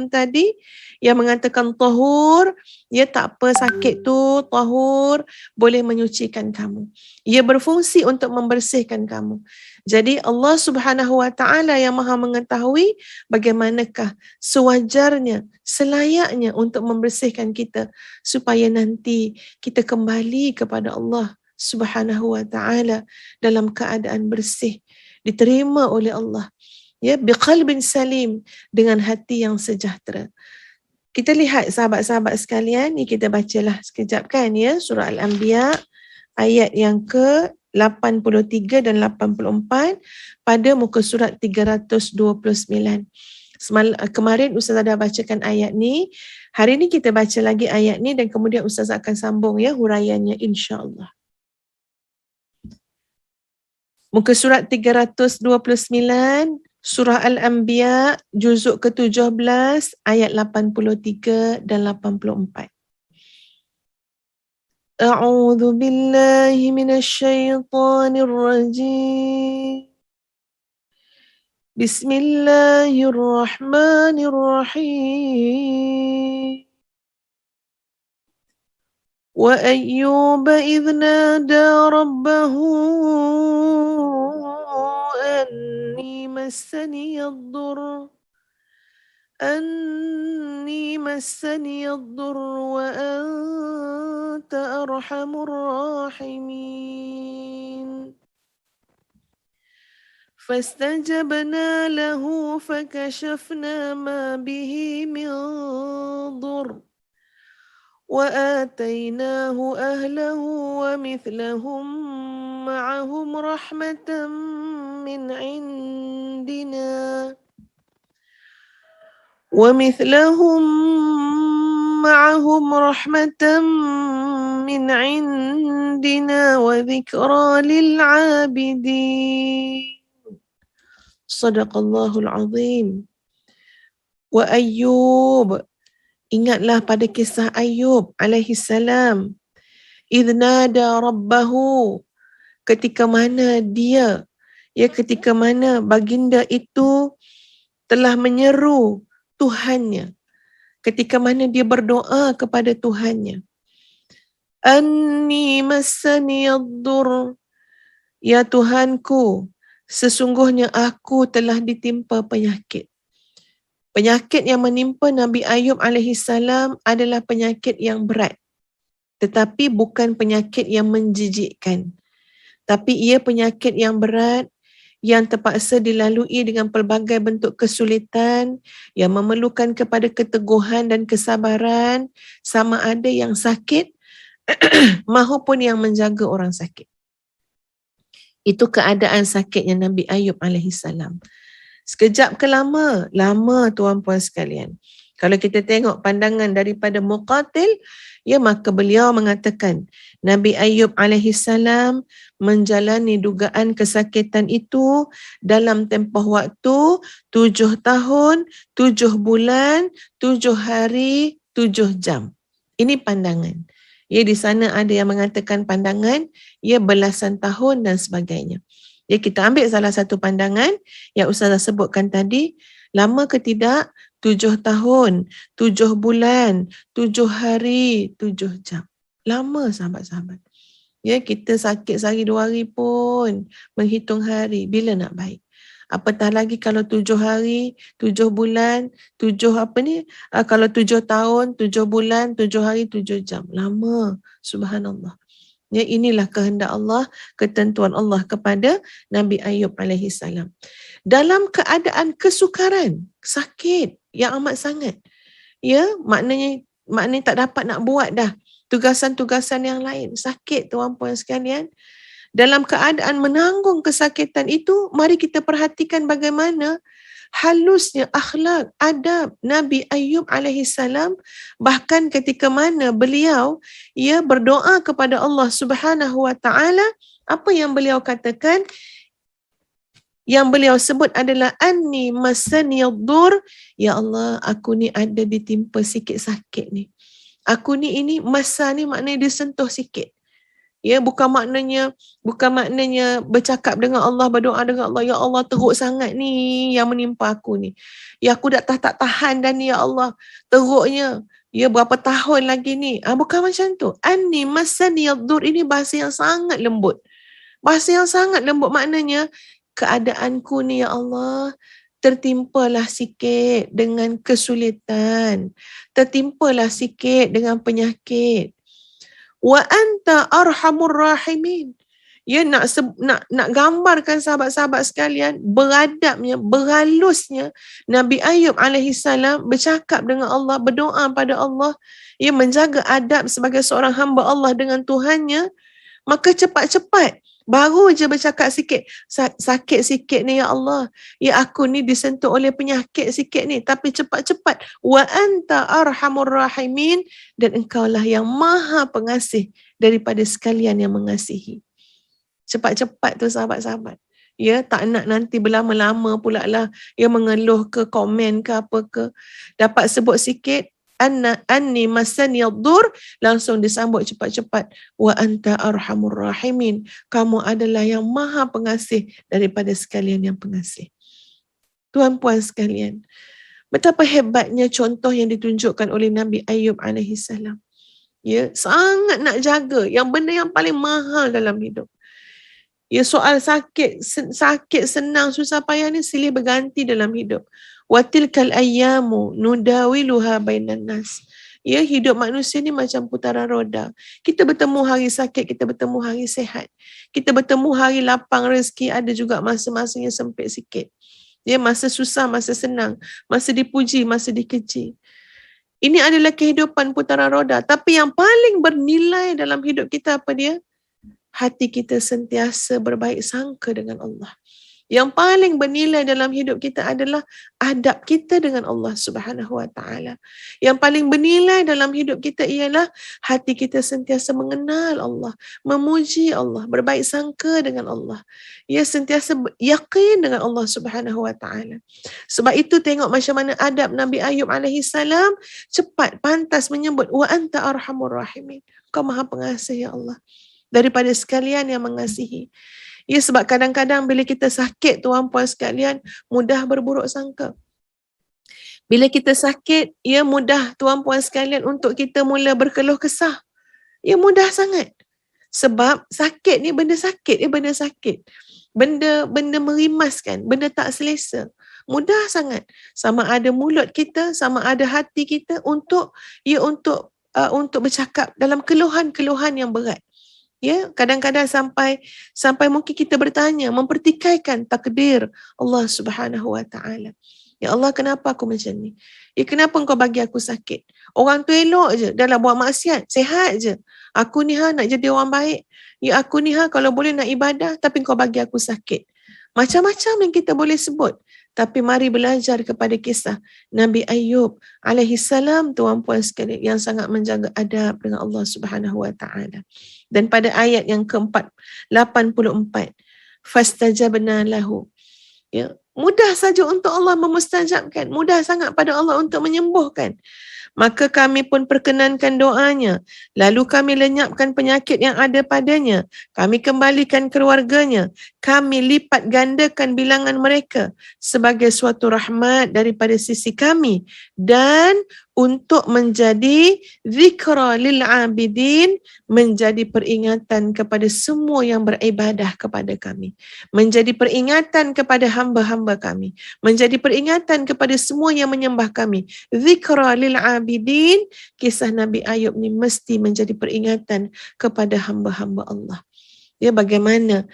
tadi yang mengatakan tahur, ya, tak apa sakit tu, tahur boleh menyucikan kamu. Ia berfungsi untuk membersihkan kamu. Jadi Allah Subhanahu wa taala yang Maha mengetahui bagaimanakah sewajarnya, selayaknya untuk membersihkan kita supaya nanti kita kembali kepada Allah Subhanahu wa taala dalam keadaan bersih, diterima oleh Allah, ya, biqalbin salim, dengan hati yang sejahtera. Kita lihat sahabat-sahabat sekalian, ni kita bacalah sekejap kan, ya, surah Al-Anbiya ayat yang ke-83 dan 84 pada muka surat 329. Kemarin Ustazah dah bacakan ayat ni. Hari ni kita baca lagi ayat ni dan kemudian Ustazah akan sambung, ya, huraiannya insya-Allah. Muka surat 329, surah Al-Anbiya, juzuk ke-17, ayat 83 dan 84. A'udzu billahi minasyaitonir rajim. Bismillahirrahmanirrahim. وأيوب إذ نادى ربه أني مسني الضر وأنت أرحم الراحمين فاستجبنا له فكشفنا ما به من ضر وآتيناه أهله ومثلهم معهم رحمة من عندنا وذكرى للعابدين صدق الله العظيم. Wa Ayyub, ingatlah pada kisah Ayub alaihi salam. Idh nada rabbahu, ketika mana ketika mana baginda itu telah menyeru Tuhannya, ketika mana dia berdoa kepada Tuhannya. Anni massani ad-dur, ya Tuhanku, sesungguhnya aku telah ditimpa penyakit. Penyakit yang menimpa Nabi Ayub alaihissalam adalah penyakit yang berat. Tetapi bukan penyakit yang menjijikkan. Tapi ia penyakit yang berat yang terpaksa dilalui dengan pelbagai bentuk kesulitan yang memerlukan kepada keteguhan dan kesabaran, sama ada yang sakit maupun yang menjaga orang sakit. Itu keadaan sakitnya Nabi Ayub alaihissalam. Sekejap ke lama? Lama, tuan-puan sekalian. Kalau kita tengok pandangan daripada Muqatil, maka beliau mengatakan Nabi Ayub alaihissalam menjalani dugaan kesakitan itu dalam tempoh waktu 7 tahun, 7 bulan, 7 hari, 7 jam. Ini pandangan. Di sana ada yang mengatakan pandangan, belasan tahun dan sebagainya. Kita ambil salah satu pandangan yang Ustazah sebutkan tadi, lama ke tidak? 7 tahun, 7 bulan, 7 hari, 7 jam. Lama sahabat-sahabat. Kita sakit sehari 2 hari pun menghitung hari, bila nak baik. Apatah lagi kalau 7 hari, 7 bulan, 7 kalau 7 tahun, 7 bulan, 7 hari, 7 jam. Lama, subhanallah. Inilah kehendak Allah, ketentuan Allah kepada Nabi Ayub alaihissalam. Dalam keadaan kesukaran, sakit yang amat sangat. Maknanya tak dapat nak buat dah tugasan-tugasan yang lain. Sakit, tuan-puan sekalian. Dalam keadaan menanggung kesakitan itu, mari kita perhatikan bagaimana halusnya akhlak, adab Nabi Ayub alaihissalam, bahkan ketika mana beliau berdoa kepada Allah Subhanahu wa taala, apa yang beliau katakan? Yang beliau sebut adalah anni massani ad-dur, ya Allah, aku ni ada ditimpa sikit sakit ni. Aku ni ini masa ni maknanya disentuh sikit. Bukan maknanya bercakap dengan Allah, berdoa dengan Allah, ya Allah teruk sangat ni yang menimpa aku ni. Aku dah tak tahan dah ni, ya Allah. Teruknya. Berapa tahun lagi ni. Bukan macam tu. Anni massani ad-dur, ini bahasa yang sangat lembut. Bahasa yang sangat lembut maknanya keadaanku ni, ya Allah, tertimpalah sikit dengan kesulitan. Tertimpalah sikit dengan penyakit. Wa anta arhamur rahimin. Nak gambarkan sahabat-sahabat sekalian beradabnya, berhalusnya Nabi Ayub alaihissalam bercakap dengan Allah, berdoa pada Allah, menjaga adab sebagai seorang hamba Allah dengan Tuhannya. Maka cepat-cepat, baru je bercakap sikit, sakit sikit ni, ya Allah, aku ni disentuh oleh penyakit sikit ni, tapi cepat-cepat, wa anta arhamur rahimin, dan engkaulah yang maha pengasih daripada sekalian yang mengasihi. Cepat-cepat tu sahabat-sahabat. Tak nak nanti berlama-lama pula lah mengeluh ke, komen ke, apa ke. Dapat sebut sikit, anni massani ad-dur, langsung disambut cepat-cepat, wa anta arhamur rahimin, kamu adalah yang maha pengasih daripada sekalian yang pengasih. Tuan-puan sekalian, betapa hebatnya contoh yang ditunjukkan oleh Nabi Ayub alaihissalam. Ya, sangat nak jaga yang benda yang paling mahal dalam hidup. Ya, soal sakit senang susah payah ni silih berganti dalam hidup. Watilkal ayyamu nudawiluha bainan nas. Ya, hidup manusia ni macam putaran roda. Kita bertemu hari sakit, kita bertemu hari sehat. Kita bertemu hari lapang rezeki, ada juga masa-masanya sempit sikit. Ya, masa susah, masa senang, masa dipuji, masa dikeji. Ini adalah kehidupan putaran roda. Tapi yang paling bernilai dalam hidup kita apa dia? Hati kita sentiasa berbaik sangka dengan Allah. Yang paling bernilai dalam hidup kita adalah adab kita dengan Allah Subhanahu Wa Taala. Yang paling bernilai dalam hidup kita ialah hati kita sentiasa mengenal Allah, memuji Allah, berbaik sangka dengan Allah. Ya, sentiasa yakin dengan Allah Subhanahu Wa Taala. Sebab itu tengok macam mana adab Nabi Ayub alaihi salam, cepat pantas menyebut wa anta arhamur rahimin. Kau Maha Pengasih ya Allah, daripada sekalian yang mengasihi. Ya, sebab kadang-kadang bila kita sakit, tuan puan sekalian, mudah berburuk sangka. Bila kita sakit, ya mudah tuan puan sekalian untuk kita mula berkeluh kesah. Ya, mudah sangat. Sebab sakit ni benda sakit, benda sakit. Benda merimaskan, benda tak selesa. Mudah sangat. Sama ada mulut kita, sama ada hati kita untuk bercakap dalam keluhan-keluhan yang berat. Ya, kadang-kadang sampai mungkin kita bertanya, mempertikaikan takdir Allah Subhanahu Wa Taala. Ya Allah, kenapa aku macam ni? Ya, kenapa engkau bagi aku sakit? Orang tu elok je, dah lah buat maksiat, sihat je. Aku ni nak jadi orang baik. Ya, aku ni kalau boleh nak ibadah, tapi engkau bagi aku sakit. Macam-macam yang kita boleh sebut. Tapi mari belajar kepada kisah Nabi Ayub alaihi salam, tuan-puan sekalian, yang sangat menjaga adab dengan Allah Subhanahu Wa Taala. Dan pada ayat yang ke-84, fastajabna lahu. Ya, mudah saja untuk Allah memustajabkan, mudah sangat pada Allah untuk menyembuhkan. Maka kami pun perkenankan doanya. Lalu kami lenyapkan penyakit yang ada padanya. Kami kembalikan keluarganya. Kami lipat gandakan bilangan mereka sebagai suatu rahmat daripada sisi kami. Dan untuk menjadi zikra lil abidin, menjadi peringatan kepada semua yang beribadah kepada kami. Menjadi peringatan kepada hamba-hamba kami. Menjadi peringatan kepada semua yang menyembah kami. Zikra lil abidin, kisah Nabi Ayub ni mesti menjadi peringatan kepada hamba-hamba Allah. Ya, bagaimana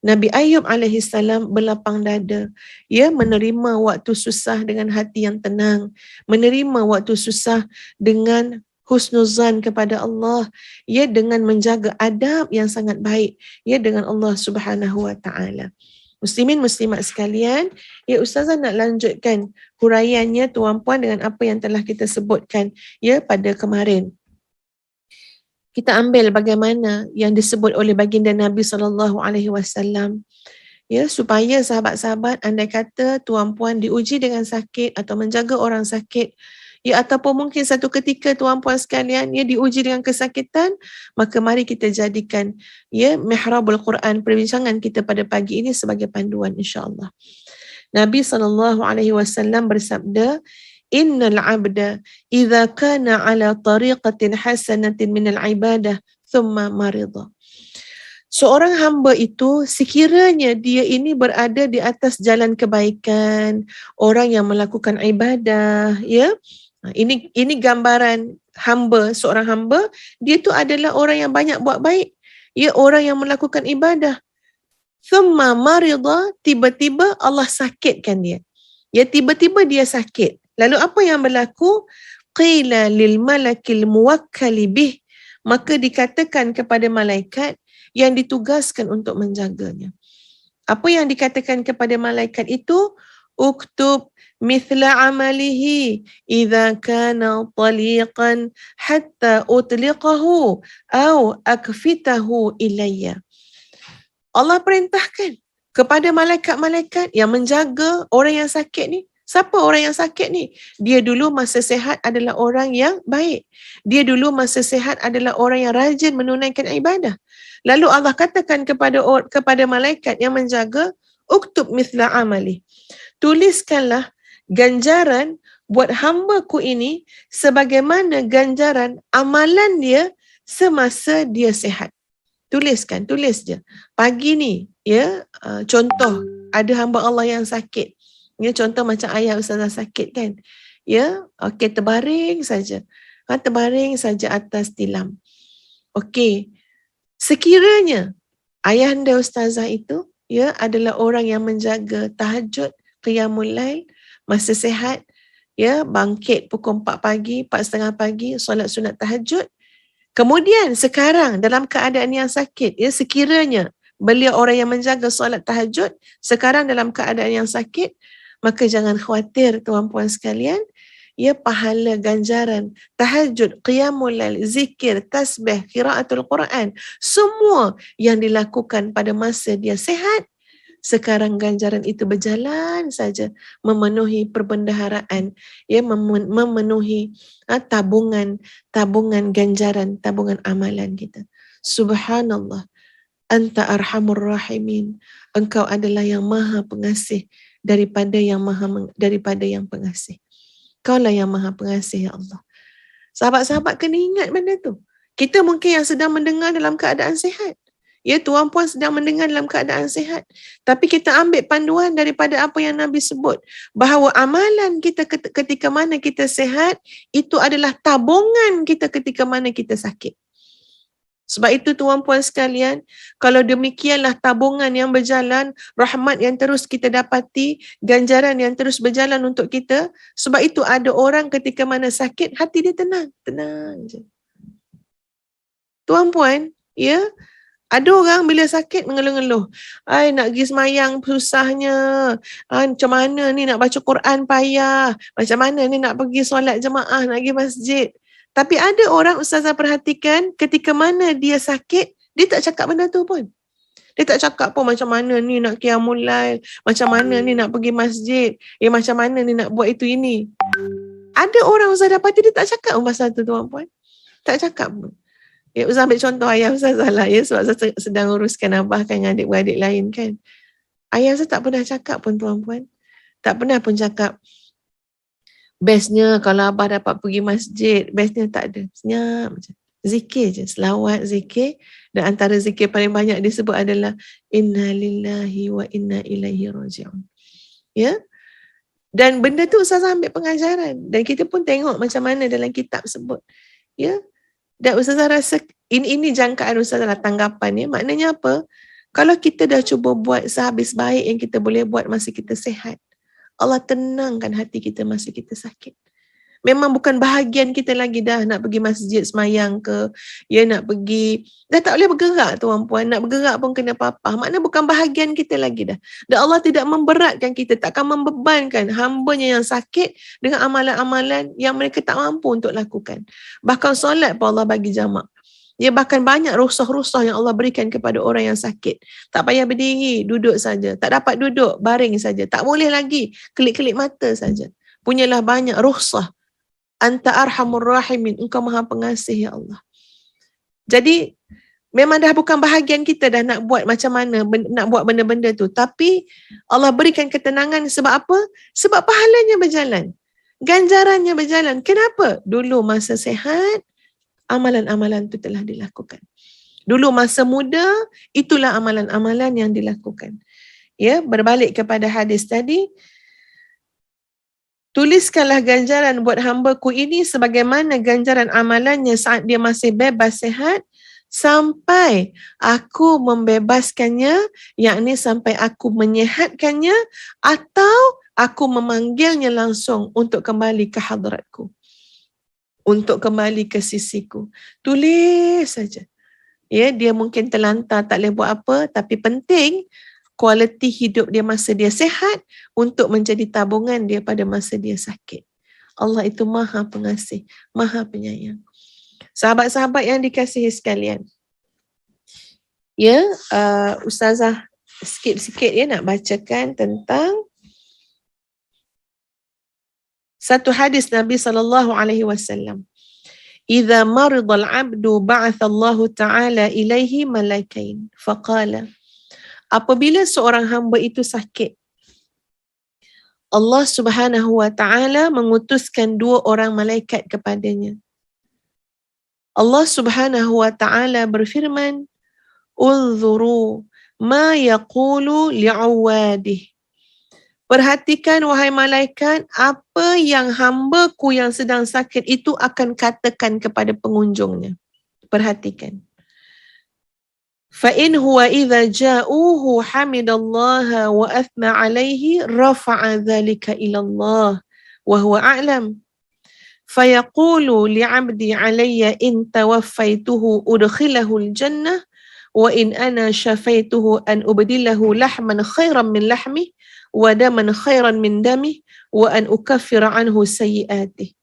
Nabi Ayub alaihi salam berlapang dada, ya, menerima waktu susah dengan hati yang tenang, menerima waktu susah dengan husnuzan kepada Allah, ya, dengan menjaga adab yang sangat baik, ya, dengan Allah Subhanahu Wa Taala. Muslimin muslimat sekalian, ya, Ustazah nak lanjutkan huraiannya tuan-puan dengan apa yang telah kita sebutkan, ya, pada kemarin. Kita ambil bagaimana yang disebut oleh baginda Nabi SAW, ya, supaya sahabat-sahabat, andai kata tuan-puan diuji dengan sakit atau menjaga orang sakit, ya, ataupun mungkin satu ketika tuan-puan sekalian, ya, diuji dengan kesakitan, maka mari kita jadikan, ya, mihrabul Quran, perbincangan kita pada pagi ini sebagai panduan insya-Allah. Nabi SAW bersabda, Innal abda idza kana ala tariqatin hasanatin minal ibadah thumma marida. Seorang hamba itu sekiranya dia ini berada di atas jalan kebaikan, orang yang melakukan ibadah, ya. Ini gambaran hamba, seorang hamba, dia tu adalah orang yang banyak buat baik, ya, orang yang melakukan ibadah. Thumma marida, tiba-tiba Allah sakitkan dia. Ya, tiba-tiba dia sakit. Lalu apa yang berlaku? Qila lil malakil muwakkali bih, maka dikatakan kepada malaikat yang ditugaskan untuk menjaganya. Apa yang dikatakan kepada malaikat itu? Uktub mithla amalihi idza kana taliqan hatta utliqahu aw akfitahu ilayya. Allah perintahkan kepada malaikat-malaikat yang menjaga orang yang sakit ni. Siapa orang yang sakit ni? Dia dulu masa sehat adalah orang yang baik. Dia dulu masa sehat adalah orang yang rajin menunaikan ibadah. Lalu Allah katakan kepada malaikat yang menjaga, uktub mithla amali. Tuliskanlah ganjaran buat hamba-Ku ini sebagaimana ganjaran amalan dia semasa dia sihat. Tulis je. Pagi ni, ya, contoh, ada hamba Allah yang sakit. Ya, contoh macam ayah Ustazah sakit kan. Ya, okey, terbaring saja. Terbaring saja atas tilam. Okey, sekiranya ayahanda Ustazah itu, ya, adalah orang yang menjaga tahajud, qiyamul lail, masa sihat, ya, bangkit pukul 4 pagi, 4:30 pagi, solat sunat tahajud. Kemudian sekarang dalam keadaan yang sakit, ya, sekiranya beliau orang yang menjaga solat tahajud, sekarang dalam keadaan yang sakit, maka jangan khawatir tuan-puan sekalian, ya, pahala ganjaran tahajud, qiyamul lail, zikir, tasbih, qiraatul Quran, semua yang dilakukan pada masa dia sihat, sekarang ganjaran itu berjalan saja memenuhi perbendaharaan, ya, memenuhi tabungan ganjaran, tabungan amalan kita. Subhanallah, anta arhamur rahimin. Engkau adalah yang maha pengasih daripada yang pengasih. Kaulah yang maha pengasih, ya Allah. Sahabat-sahabat kena ingat benda tu. Kita mungkin yang sedang mendengar dalam keadaan sihat. Ya, tuan-puan sedang mendengar dalam keadaan sihat. Tapi kita ambil panduan daripada apa yang Nabi sebut. Bahawa amalan kita ketika mana kita sihat, itu adalah tabungan kita ketika mana kita sakit. Sebab itu tuan-puan sekalian, kalau demikianlah tabungan yang berjalan, rahmat yang terus kita dapati, ganjaran yang terus berjalan untuk kita. Sebab itu ada orang ketika mana sakit, hati dia tenang je. Tuan-puan, ya, ada orang bila sakit mengeluh-ngeluh. Nak pergi semayang susahnya. Macam mana ni nak baca Quran payah. Macam mana ni nak pergi solat jemaah, nak pergi masjid. Tapi ada orang, Ustazah perhatikan, ketika mana dia sakit, dia tak cakap benda tu pun. Dia tak cakap pun macam mana ni nak qiyamul lail, macam mana ni nak pergi masjid, macam mana ni nak buat itu ini. Ada orang Ustazah dapati dia tak cakap pun pasal tu, tuan-puan. Tak cakap pun. Ya, Ustazah ambil contoh ayah Ustazah lah, ya, sebab saya sedang uruskan abah kan dengan adik-beradik lain kan. Ayah saya tak pernah cakap pun, tuan-puan. Tak pernah pun cakap, bestnya kalau abah dapat pergi masjid, bestnya tak ada. Senyap macam. Zikir je, selawat, zikir. Dan antara zikir paling banyak disebut adalah Inna lillahi wa inna ilaihi raji'un. Ya. Dan benda tu Ustazah ambil pengajaran. Dan kita pun tengok macam mana dalam kitab sebut. Ya. Dan Ustazah rasa ini jangkaan Ustazah lah, tanggapan, ya. Maknanya apa? Kalau kita dah cuba buat sehabis baik yang kita boleh buat masa kita sihat, Allah tenangkan hati kita masa kita sakit. Memang bukan bahagian kita lagi dah nak pergi masjid semayang ke, ya, nak pergi, dah tak boleh bergerak tuan-puan, nak bergerak pun kena papah. Maknanya bukan bahagian kita lagi dah. Dan Allah tidak memberatkan kita, takkan membebankan hambanya yang sakit dengan amalan-amalan yang mereka tak mampu untuk lakukan. Bahkan solat pun Allah bagi jamak. Ya, bahkan banyak rusuh-rusuh yang Allah berikan kepada orang yang sakit. Tak payah berdiri, duduk saja. Tak dapat duduk, baring saja. Tak boleh lagi, kelip-kelip mata saja. Punyalah banyak rusuh. Anta arhamur rahimin, engkau maha pengasih, ya Allah. Jadi memang dah bukan bahagian kita dah nak buat macam mana, nak buat benda-benda tu. Tapi Allah berikan ketenangan sebab apa? Sebab pahalanya berjalan. Ganjarannya berjalan. Kenapa? Dulu masa sehat, amalan-amalan itu telah dilakukan. Dulu masa muda, itulah amalan-amalan yang dilakukan. Ya, berbalik kepada hadis tadi, tuliskanlah ganjaran buat hamba-Ku ini sebagaimana ganjaran amalannya saat dia masih bebas sehat, sampai aku membebaskannya, yakni sampai aku menyehatkannya, atau aku memanggilnya langsung untuk kembali ke hadratku, untuk kembali ke sisiku. Tulis saja. Ya, dia mungkin terlantar, tak boleh buat apa, tapi penting kualiti hidup dia masa dia sihat untuk menjadi tabungan dia pada masa dia sakit. Allah itu maha pengasih, maha penyayang. Sahabat-sahabat yang dikasihi sekalian, ya, Ustazah sikit-sikit ya nak bacakan tentang satu hadis Nabi SAW. Idza maridal abdu ba'athallahu ta'ala ilaihi malaikain faqala. Apabila seorang hamba itu sakit, Allah Subhanahu wa ta'ala mengutuskan 2 orang malaikat kepadanya. Allah Subhanahu wa taala berfirman, "Unzuru ma yaqulu li'awadih." Perhatikan wahai malaikat, apa yang hamba-Ku yang sedang sakit itu akan katakan kepada pengunjungnya. Perhatikan. فَإِنْ هُوَ إِذَا جَاءُوهُ حَمِدَ اللَّهَ وَأَثْنَى عَلَيْهِ رَفَعَ ذَلِكَ إِلَى اللَّهِ وَهُوَ أَعْلَمُ فَيَقُولُ لِعَبْدِي عَلَيَّ إِنْ تَوَفَّيْتُهُ أُدْخِلَهُ الْجَنَّةِ وَإِنْ أَنَا شَفَيْتُهُ أَنْ أُبْدِلَهُ لَحْمًا خَيْرًا مِنْ لَحْمِهِ وَدَمًا خَيْرًا مِنْ دَمِهِ وَأَنْ أُكَفِّرَ عَنْهُ سَيِّئَاتِهِ.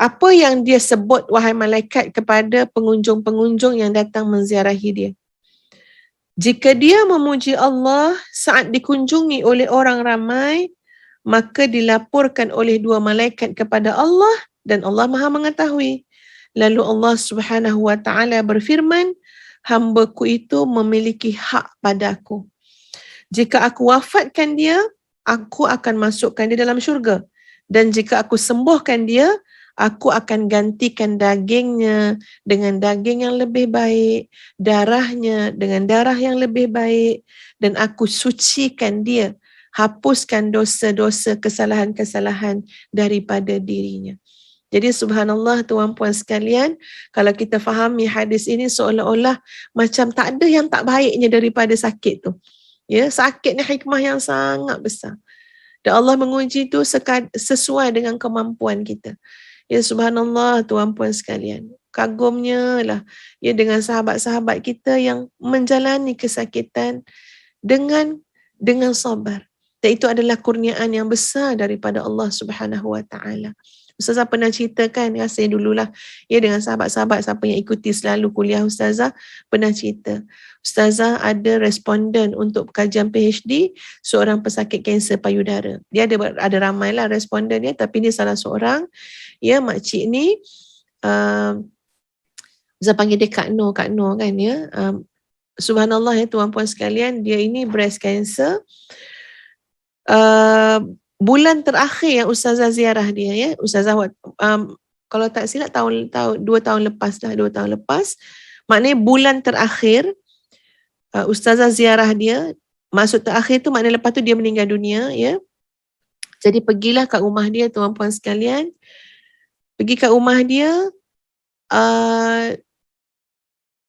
Apa yang dia sebut wahai malaikat kepada pengunjung-pengunjung yang datang menziarahi dia. Jika dia memuji Allah saat dikunjungi oleh orang ramai, maka dilaporkan oleh dua malaikat kepada Allah dan Allah Maha mengetahui. Lalu Allah Subhanahu wa taala berfirman, hamba-Ku itu memiliki hak padaku. Jika aku wafatkan dia, aku akan masukkan dia dalam syurga. Dan jika aku sembuhkan dia, aku akan gantikan dagingnya dengan daging yang lebih baik, darahnya dengan darah yang lebih baik, dan aku sucikan dia, hapuskan dosa-dosa, kesalahan-kesalahan daripada dirinya. Jadi subhanallah tuan-puan sekalian, kalau kita fahami hadis ini seolah-olah macam tak ada yang tak baiknya daripada sakit tu. Ya, sakit ni hikmah yang sangat besar. Dan Allah menguji itu sesuai dengan kemampuan kita. Ya subhanallah tuan-puan sekalian. Kagumnya lah ya dengan sahabat-sahabat kita yang menjalani kesakitan dengan sabar. Dan itu adalah kurniaan yang besar daripada Allah Subhanahu wa taala. Ustazah pernah ceritakan, saya dululah ya dengan sahabat-sahabat siapa yang ikuti selalu kuliah Ustazah pernah cerita. Ustazah ada responden untuk kajian PhD seorang pesakit kanser payudara. Dia ada ramailah responden dia, tapi dia salah seorang. Ya, makcik ni Ustazah panggil dia Kak Noh kan ya. Subhanallah ya tuan-puan sekalian, dia ini breast cancer. Bulan terakhir yang Ustazah ziarah dia ya, Ustazah kalau tak silap tahun 2 tahun lepas dah, 2 tahun lepas. Maknanya bulan terakhir Ustazah ziarah dia, maksud terakhir tu maknanya lepas tu dia meninggal dunia ya. Jadi pergilah kat rumah dia tuan-puan sekalian. Pergi kat rumah dia,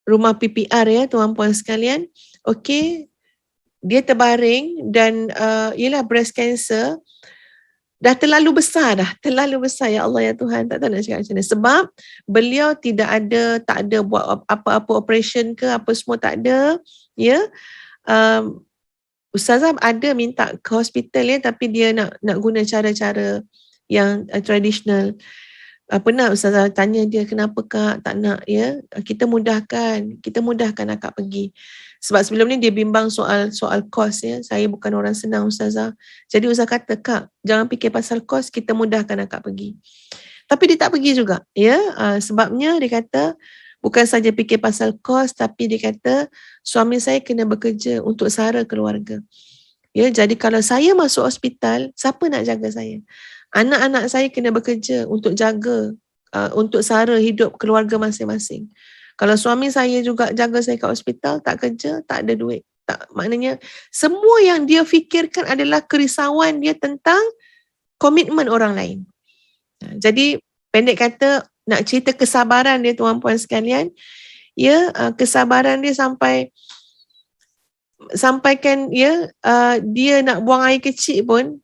rumah PPR ya tuan-puan sekalian. Okey, dia terbaring dan ialah breast cancer dah terlalu besar ya Allah ya Tuhan, tak tahu nak cakap macam mana. Sebab beliau tak ada buat apa-apa operation ke apa semua tak ada ya. Ustazah ada minta ke hospital ya, tapi dia nak guna cara-cara yang tradisional. Pernah Ustazah tanya dia, kenapa Kak tak nak ya, kita mudahkan akak pergi. Sebab sebelum ni dia bimbang soal kos ya. Saya bukan orang senang Ustazah. Jadi Ustazah kata, Kak, jangan fikir pasal kos, kita mudahkan akak pergi. Tapi dia tak pergi juga ya. Sebabnya dia kata bukan saja fikir pasal kos, tapi dia kata suami saya kena bekerja untuk sara keluarga. Ya, jadi kalau saya masuk hospital, siapa nak jaga saya? Anak-anak saya kena bekerja untuk jaga, untuk sara hidup keluarga masing-masing. Kalau suami saya juga jaga saya kat hospital, tak kerja, tak ada duit. Maknanya semua yang dia fikirkan adalah kerisauan dia tentang komitmen orang lain. Jadi pendek kata, nak cerita kesabaran dia tuan-puan sekalian, ya, kesabaran dia sampaikan ya, dia nak buang air kecil pun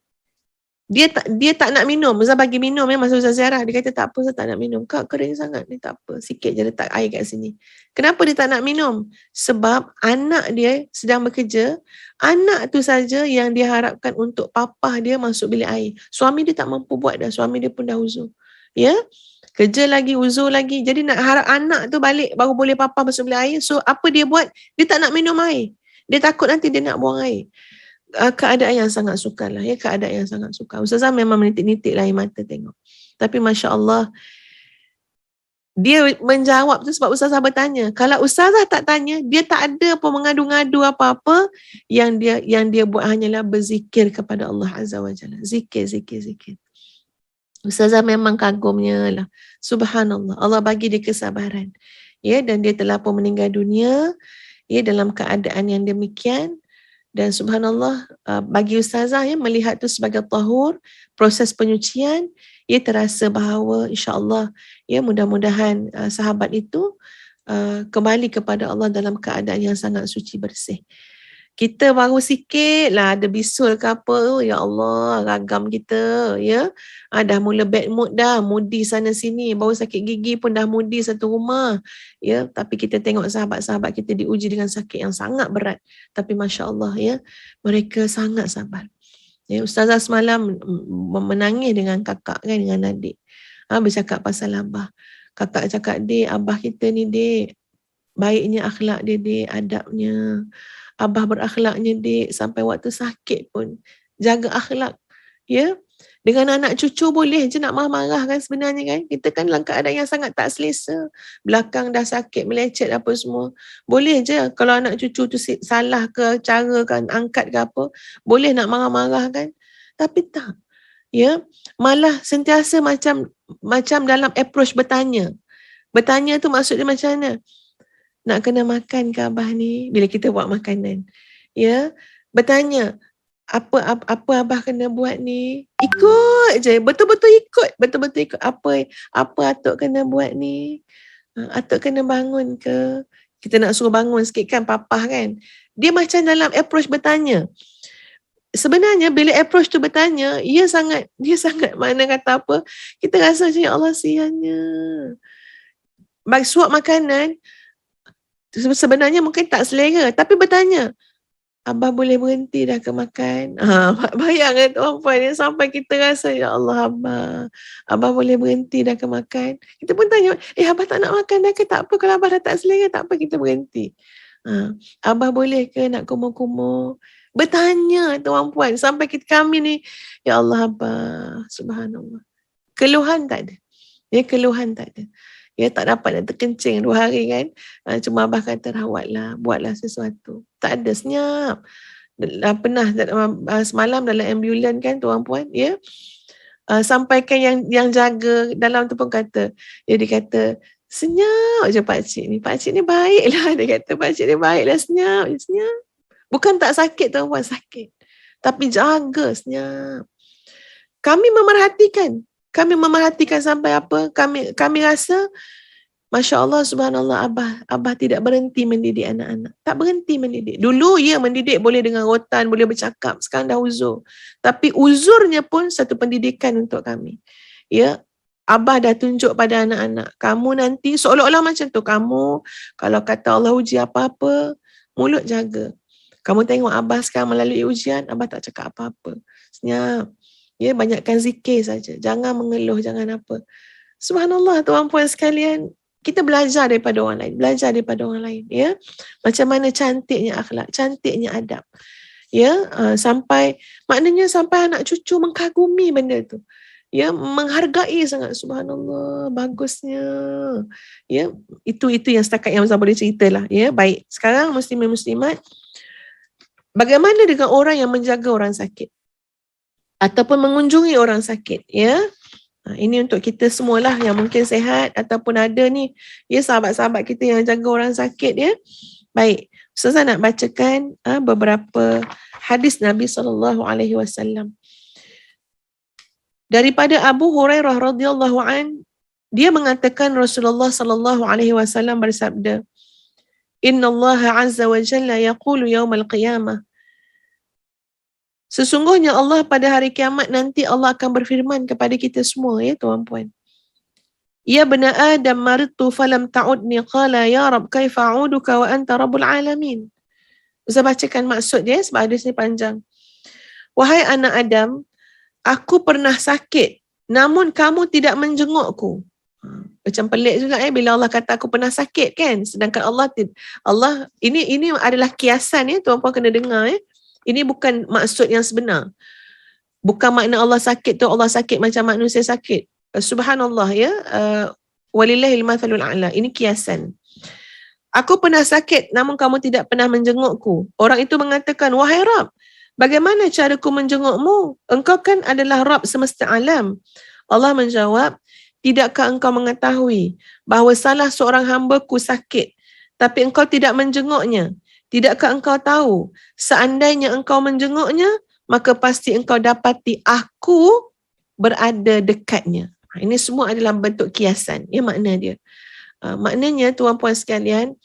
dia tak nak minum. Ustaz bagi minum ya masa Ustaz ziarah. Dia kata tak apa, Ustaz tak nak minum. Kak, kering sangat ni, tak apa. Sikit je letak air kat sini. Kenapa dia tak nak minum? Sebab anak dia sedang bekerja. Anak tu saja yang dia harapkan untuk papa dia masuk bilik air. Suami dia tak mampu buat dah. Suami dia pun dah uzur. Ya? Kerja lagi, uzur lagi. Jadi nak harap anak tu balik baru boleh papa masuk bilik air. So apa dia buat? Dia tak nak minum air. Dia takut nanti dia nak buang air. Keadaan yang sangat sukar lah ya, keadaan yang sangat sukar. Ustazah memang menitik-nitik lah air mata tengok. Tapi Masya Allah, dia menjawab tu sebab Ustazah bertanya. Kalau Ustazah tak tanya, dia tak ada apa mengadu-ngadu apa-apa. Yang dia buat hanyalah berzikir kepada Allah Azza wa Jalla. Zikir. Ustazah memang kagumnya lah. Subhanallah. Allah bagi dia kesabaran. Ya, dan dia telah pun meninggal dunia ya dalam keadaan yang demikian. Dan subhanallah, bagi ustazah ya melihat tu sebagai tahur, proses penyucian, ia terasa bahawa insya-Allah ya mudah-mudahan sahabat itu kembali kepada Allah dalam keadaan yang sangat suci bersih. Kita baru sikit lah ada bisul ke apa, ya Allah, ragam kita ya. Dah mula bad mood dah, moody sana sini, baru sakit gigi pun dah moody satu rumah. Ya, tapi kita tengok sahabat-sahabat kita diuji dengan sakit yang sangat berat. Tapi masya-Allah ya, mereka sangat sabar. Ya, ustazah semalam menangis dengan kakak kan, dengan adik. Bercakap pasal abah. Kakak cakap, "Dik, abah kita ni, Dik, baiknya akhlak dia, Dik, adabnya. Abah berakhlaknya, Dik, sampai waktu sakit pun jaga akhlak." Ya, dengan anak cucu boleh je nak marah-marah kan sebenarnya kan. Kita kan dalam keadaan yang sangat tak selesa. Belakang dah sakit, melecet apa semua. Boleh je kalau anak cucu tu salah ke cara kan, angkat ke apa. Boleh nak marah-marah kan. Tapi tak. Ya, malah sentiasa macam dalam approach bertanya. Bertanya tu maksud dia macam mana? Nak kena makan ke abah ni bila kita buat makanan? Ya, bertanya, apa abah kena buat ni? Ikut je, betul-betul ikut. Apa atuk kena buat ni? Atuk kena bangun ke? Kita nak suruh bangun sikit kan, papa kan. Dia macam dalam approach bertanya. Sebenarnya bila approach tu bertanya, dia sangat mana kata apa, kita rasa macam ya Allah siannya. Bagi suap makanan, sebenarnya mungkin tak selera, tapi bertanya, abah boleh berhenti dah ke makan? Bayangkan tuan-puan ya, sampai kita rasa ya Allah abah boleh berhenti dah ke makan? Kita pun tanya, abah tak nak makan dah ke? Tak apa, kalau abah dah tak selera, tak apa, kita berhenti. Abah boleh ke nak kumur-kumur? Bertanya tuan-puan, sampai kami ni, ya Allah abah, subhanallah. Keluhan tak ada. Ya, keluhan tak ada. Ya, tak dapat nak terkencing 2 hari kan. Cuma abah kata rawatlah, buatlah sesuatu. Tak ada, senyap. Pernah semalam dalam ambulan kan tuan-puan, ya. Sampaikan yang jaga dalam tu pun kata, dia kata, senyap je pakcik ni baiklah. Dia kata, pakcik ni baiklah, senyap. Bukan tak sakit tuan-puan, sakit. Tapi jaga, senyap. Kami memerhatikan sampai apa? Kami rasa, Masya Allah, subhanallah, abah tidak berhenti mendidik anak-anak. Tak berhenti mendidik. Dulu ya mendidik boleh dengan rotan, boleh bercakap. Sekarang dah uzur. Tapi uzurnya pun satu pendidikan untuk kami. Ya, abah dah tunjuk pada anak-anak. Kamu nanti seolah-olah macam tu. Kamu kalau kata Allah uji apa-apa, mulut jaga. Kamu tengok abah sekarang melalui ujian, abah tak cakap apa-apa. Senyap. Ya, banyakkan zikir saja. Jangan mengeluh, jangan apa. Subhanallah, tuan-puan sekalian, kita belajar daripada orang lain. Ya, macam mana cantiknya akhlak, cantiknya adab. Ya, maknanya sampai anak cucu mengkagumi benda tu. Ya, menghargai sangat, subhanallah, bagusnya. Ya, itu yang setakat yang saya boleh ceritalah. Ya, baik. Sekarang muslimin muslimat, bagaimana dengan orang yang menjaga orang sakit ataupun mengunjungi orang sakit, ya? Ini untuk kita semualah yang mungkin sehat ataupun ada ni, ya, sahabat-sahabat kita yang jaga orang sakit, ya. Baik, Ustazah nak bacakan beberapa hadis Nabi SAW. Daripada Abu Hurairah radhiyallahu an, dia mengatakan Rasulullah SAW bersabda, Inna Allah azza wa jalla yaqulu yawmal qiyamah. Sesungguhnya Allah pada hari kiamat nanti Allah akan berfirman kepada kita semua, ya tuan-puan. Ya bani Adam maritu falam ta'udni qala ya Rab kaifa a'uduka wa anta rabbul alamin. Saya bacakan maksud dia sebab hadis ni panjang. Wahai anak Adam, aku pernah sakit namun kamu tidak menjengukku. Macam pelik juga bila Allah kata aku pernah sakit kan, sedangkan Allah ini adalah kiasan, ya tuan-puan kena dengar, ya. Ini bukan maksud yang sebenar. Bukan makna Allah sakit tu Allah sakit macam manusia sakit. Subhanallah, ya. Walillahil mathalul a'la. Ini kiasan. Aku pernah sakit namun kamu tidak pernah menjengukku. Orang itu mengatakan, wahai Rabb, bagaimana caraku menjengukmu? Engkau kan adalah Rabb semesta alam. Allah menjawab, tidakkah engkau mengetahui bahawa salah seorang hamba-Ku sakit, tapi engkau tidak menjenguknya? Tidakkah engkau tahu, seandainya engkau menjenguknya, maka pasti engkau dapati Aku berada dekatnya. Ini semua adalah bentuk kiasan. Ya, makna dia. Maknanya tuan-puan sekalian,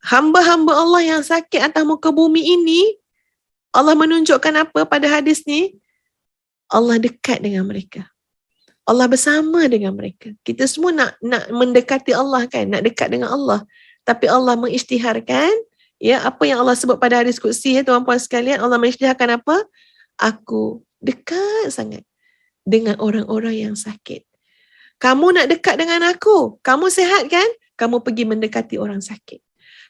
hamba-hamba Allah yang sakit atas muka bumi ini, Allah menunjukkan apa pada hadis ni? Allah dekat dengan mereka. Allah bersama dengan mereka. Kita semua nak mendekati Allah kan, nak dekat dengan Allah. Tapi Allah mengisytiharkan, ya, apa yang Allah sebut pada hadis qudsi, ya tuan-puan sekalian, Allah mengisytiharkan apa? Aku dekat sangat dengan orang-orang yang sakit. Kamu nak dekat dengan aku, kamu sihat kan? Kamu pergi mendekati orang sakit.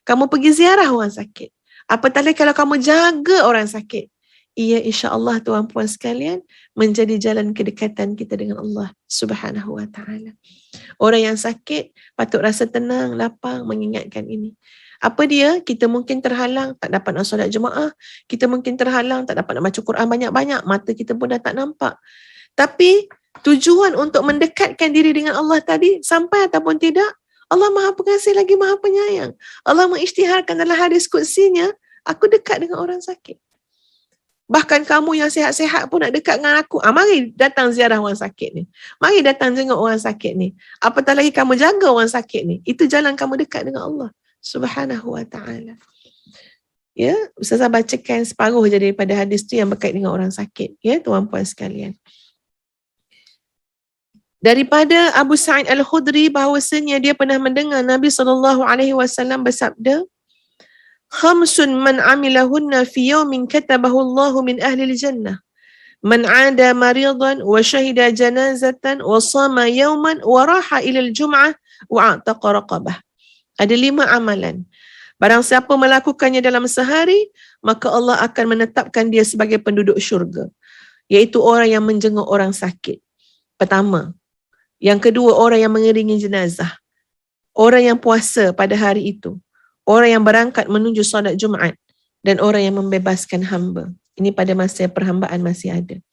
Kamu pergi ziarah orang sakit. Apatah lagi kalau kamu jaga orang sakit. Ia insya-Allah tuan-puan sekalian menjadi jalan kedekatan kita dengan Allah Subhanahu wa taala. Orang yang sakit patut rasa tenang, lapang mengingatkan ini. Apa dia? Kita mungkin terhalang tak dapat nak solat jemaah, kita mungkin terhalang tak dapat nak baca Quran banyak-banyak, mata kita pun dah tak nampak. Tapi tujuan untuk mendekatkan diri dengan Allah tadi sampai ataupun tidak, Allah Maha Pengasih lagi Maha Penyayang. Allah mengisytiharkan dalam hadis qudsinya, aku dekat dengan orang sakit. Bahkan kamu yang sihat-sihat pun nak dekat dengan aku. Mari datang ziarah orang sakit ni. Mari datang jenguk orang sakit ni. Apatah lagi kamu jaga orang sakit ni. Itu jalan kamu dekat dengan Allah Subhanahu wa ta'ala. Ya, Ustazah bacakan separuh je daripada hadis tu yang berkait dengan orang sakit. Ya, tuan-puan sekalian. Daripada Abu Sa'id Al-Khudri bahawasanya dia pernah mendengar Nabi SAW bersabda, "Khamsun man amilahunna fi yawmin katabahu Allahu min ahli al-jannah. Man 'ada maridan wa syahida janazatan wa sama yawman wa raha ila al-jum'ah wa a'taqa raqabah." Ada 5 amalan. Barang siapa melakukannya dalam sehari, maka Allah akan menetapkan dia sebagai penduduk syurga. Iaitu orang yang menjenguk orang sakit. Pertama. Yang kedua, orang yang mengiringi jenazah. Orang yang puasa pada hari itu. Orang yang berangkat menuju solat Jumaat. Dan orang yang membebaskan hamba. Ini pada masa perhambaan masih ada.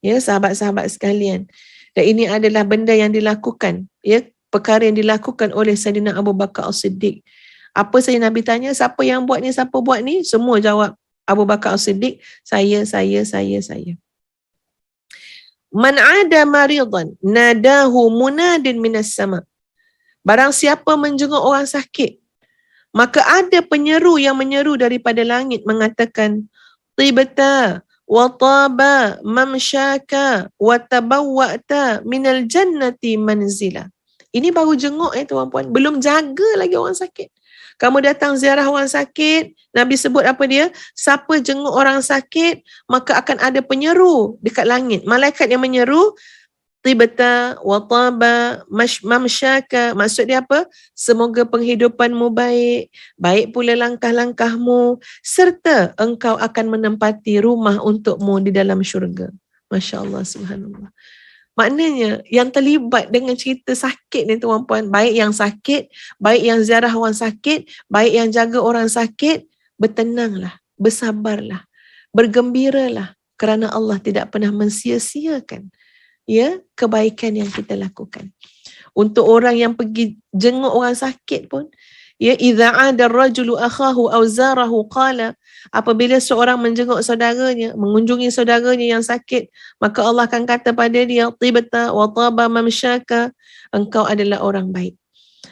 Ya, sahabat-sahabat sekalian. Dan ini adalah benda yang dilakukan. Ya, perkara yang dilakukan oleh Sayyidina Abu Bakar As-Siddiq. Apa saja Nabi tanya, siapa yang buat ni, siapa buat ni? Semua jawab Abu Bakar As-Siddiq, saya. Man 'ada maridan nadahu munadin minas sama. Barang siapa menjenguk orang sakit, maka ada penyeru yang menyeru daripada langit mengatakan, tibta wa taba mamsyaka wa tabawwa'ta minal jannati manzila. Ini baru jenguk tuan-puan, belum jaga lagi orang sakit. Kamu datang ziarah orang sakit, Nabi sebut apa dia? Siapa jenguk orang sakit, maka akan ada penyeru dekat langit. Malaikat yang menyeru, tibta wa taba mamsyaka. Maksud dia apa? Semoga penghidupanmu baik, baik pula langkah-langkahmu, serta engkau akan menempati rumah untukmu di dalam syurga. Masya Allah, subhanallah. Maknanya yang terlibat dengan cerita sakit ni tuan-puan, baik yang sakit, baik yang ziarah orang sakit, baik yang jaga orang sakit, bertenanglah, bersabarlah, bergembiralah kerana Allah tidak pernah mensia-siakan kebaikan yang kita lakukan. Untuk orang yang pergi jenguk orang sakit pun, idza 'ada ar-rajulu akhahu aw zarahu qala, apabila seorang menjenguk saudaranya, mengunjungi saudaranya yang sakit, maka Allah akan kata pada dia, tibta wa taba mamsyaka, engkau adalah orang baik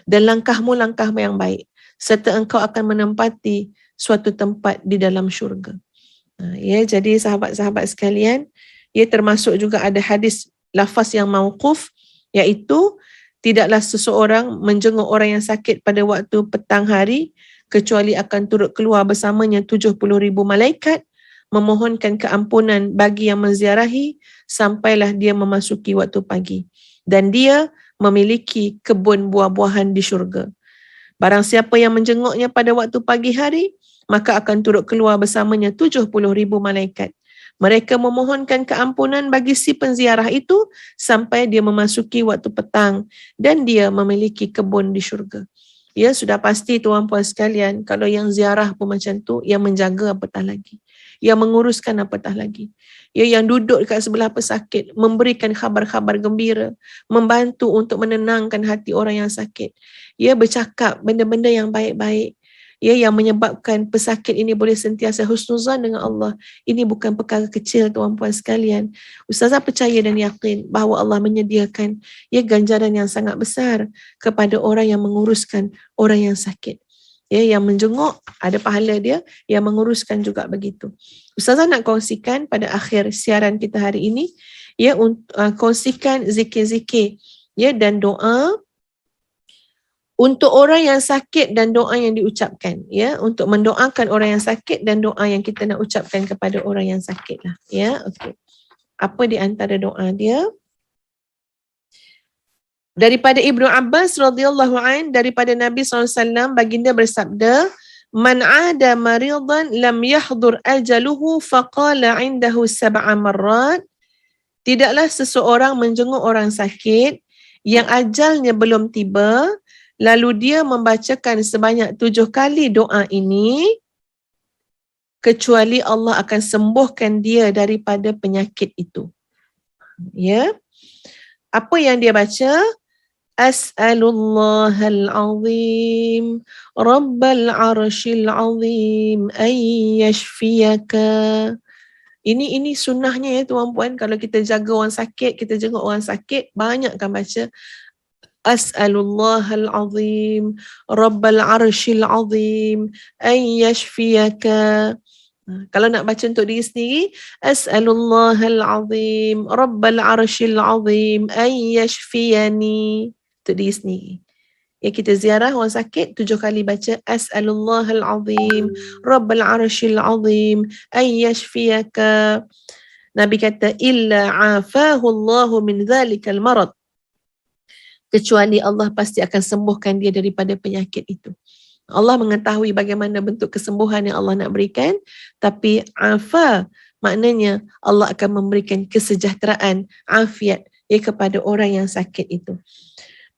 dan langkahmu yang baik, serta engkau akan menempati suatu tempat di dalam syurga. Jadi sahabat-sahabat sekalian, termasuk juga ada hadis lafaz yang mauquf, iaitu tidaklah seseorang menjenguk orang yang sakit pada waktu petang hari kecuali akan turut keluar bersamanya 70,000 malaikat memohonkan keampunan bagi yang menziarahi sampailah dia memasuki waktu pagi, dan dia memiliki kebun buah-buahan di syurga. Barang siapa yang menjenguknya pada waktu pagi hari, maka akan turut keluar bersamanya 70,000 malaikat. Mereka memohonkan keampunan bagi si penziarah itu sampai dia memasuki waktu petang dan dia memiliki kebun di syurga. Ya, sudah pasti tuan-puan sekalian, kalau yang ziarah pun macam tu, yang menjaga apatah lagi. yang menguruskan apatah lagi. Ya, yang duduk dekat sebelah pesakit, memberikan khabar-khabar gembira, membantu untuk menenangkan hati orang yang sakit. Ya, bercakap benda-benda yang baik-baik. Ya, yang menyebabkan pesakit ini boleh sentiasa husnuzan dengan Allah. Ini bukan perkara kecil tuan-puan sekalian. Ustazah percaya dan yakin bahawa Allah menyediakan ya ganjaran yang sangat besar kepada orang yang menguruskan orang yang sakit. Ya, yang menjenguk ada pahala dia, yang menguruskan juga begitu. Ustazah nak kongsikan pada akhir siaran kita hari ini, ya, kongsikan zikir-zikir ya dan doa untuk orang yang sakit dan doa yang diucapkan, ya, untuk mendoakan orang yang sakit dan doa yang kita nak ucapkan kepada orang yang sakit lah, ya. Okey. Apa di antara doa dia? Daripada Ibnu Abbas radhiyallahu an, daripada Nabi SAW, baginda bersabda, "Man 'ada maridan lam yahdhur ajaluhu faqala 'indahu sab'a marrat." Tidaklah seseorang menjenguk orang sakit yang ajalnya belum tiba, lalu dia membacakan sebanyak 7 kali doa ini, kecuali Allah akan sembuhkan dia daripada penyakit itu. Ya. Apa yang dia baca? As'alullahal azim, Rabbal arshil azim, an yashfiyaka. Ini sunnahnya ya tuan-puan, kalau kita jaga orang sakit, kita jenguk orang sakit, banyakkan baca As'alullahal azim, Rabbal arshil azim, an yashfiyaka. Kalau nak baca untuk diri sendiri, As'alullahal azim, Rabbal arshil azim, an yashfiyani. Untuk diri sendiri. Ya, kita ziarah orang sakit 7 kali baca As'alullahal azim, Rabbal arshil azim, an yashfiyaka. Nabi kata illa afahu Allahu min dhalikal marad. Kecuali Allah pasti akan sembuhkan dia daripada penyakit itu. Allah mengetahui bagaimana bentuk kesembuhan yang Allah nak berikan, tapi afa maknanya Allah akan memberikan kesejahteraan, afiat ya kepada orang yang sakit itu.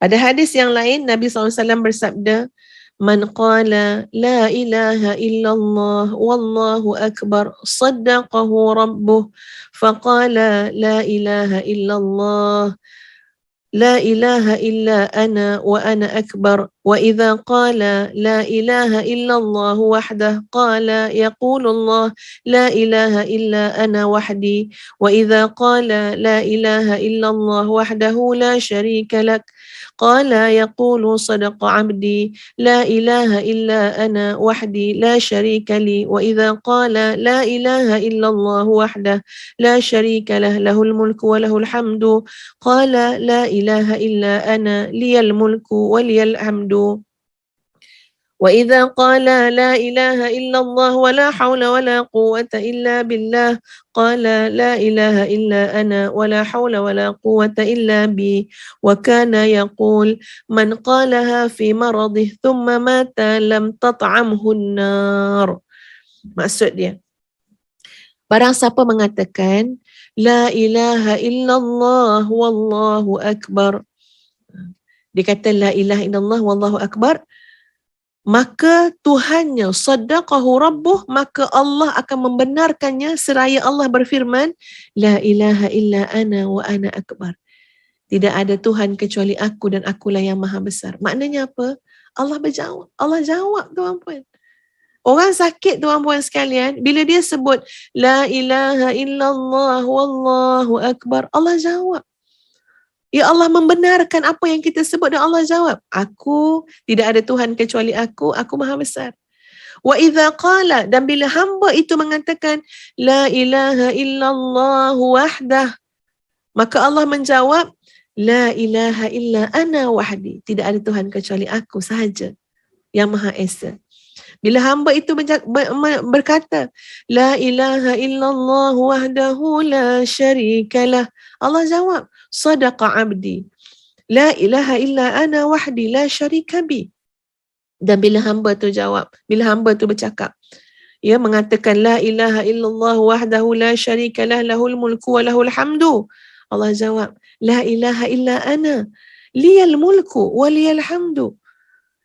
Pada hadis yang lain, Nabi SAW bersabda, "Man qala la ilaha illallah wallahu akbar, saddaqahu rabbuh, faqala la ilaha illallah, la ilaha illa ana wa ana akbar, wa idha qala la ilaha illallah wahdah, qala yaqulullah la ilaha illa ana wahdi, wa idha qala la ilaha illallah wahdahu la sharika lak, قال يقول صدق عبدي لا إله إلا أنا وحدي لا شريك لي وإذا قال لا إله إلا الله وحده لا شريك له له الملك وله الحمد قال لا إله إلا أنا لي الملك ولي الحمد وإذا قال لا إله إلا الله ولا حول ولا قوة إلا بالله قال لا إله إلا أنا ولا حول ولا قوة إلا بي وكان يقول من قالها في مرضه ثم مات لم تطعمه النار. Maksud dia, barang siapa mengatakan la ilaha illallah wallahu akbar, dia kata la ilaha illallah wallahu akbar, maka Tuhannya saddaqahu rabbuh, maka Allah akan membenarkannya seraya Allah berfirman la ilaha illa ana wa ana akbar, tidak ada Tuhan kecuali aku dan akulah yang maha besar. Maknanya apa? Allah berjawab. Allah jawab tuan-puan. Orang sakit tuan-puan sekalian, bila dia sebut la ilaha illallah wallahu akbar, Allah jawab. Ya, Allah membenarkan apa yang kita sebut dan Allah jawab, aku, tidak ada Tuhan kecuali aku maha besar. Wa idza qala, dan bila hamba itu mengatakan la ilaha illallah wahdah, maka Allah menjawab la ilaha illa ana wahdi, tidak ada Tuhan kecuali aku sahaja yang maha esa. Bila hamba itu berkata la ilaha illallah wahdahu la syarikalah, Allah jawab sadaqa abdi la ilaha illa ana wahdi la syarika bi. Dan bila hamba tu jawab, bila hamba tu bercakap, ya, mengatakan la ilaha illallah wahdahu la syarikalah lahul mulku wa lahul hamdu, Allah jawab la ilaha illa ana liyal mulku wa liyal hamdu.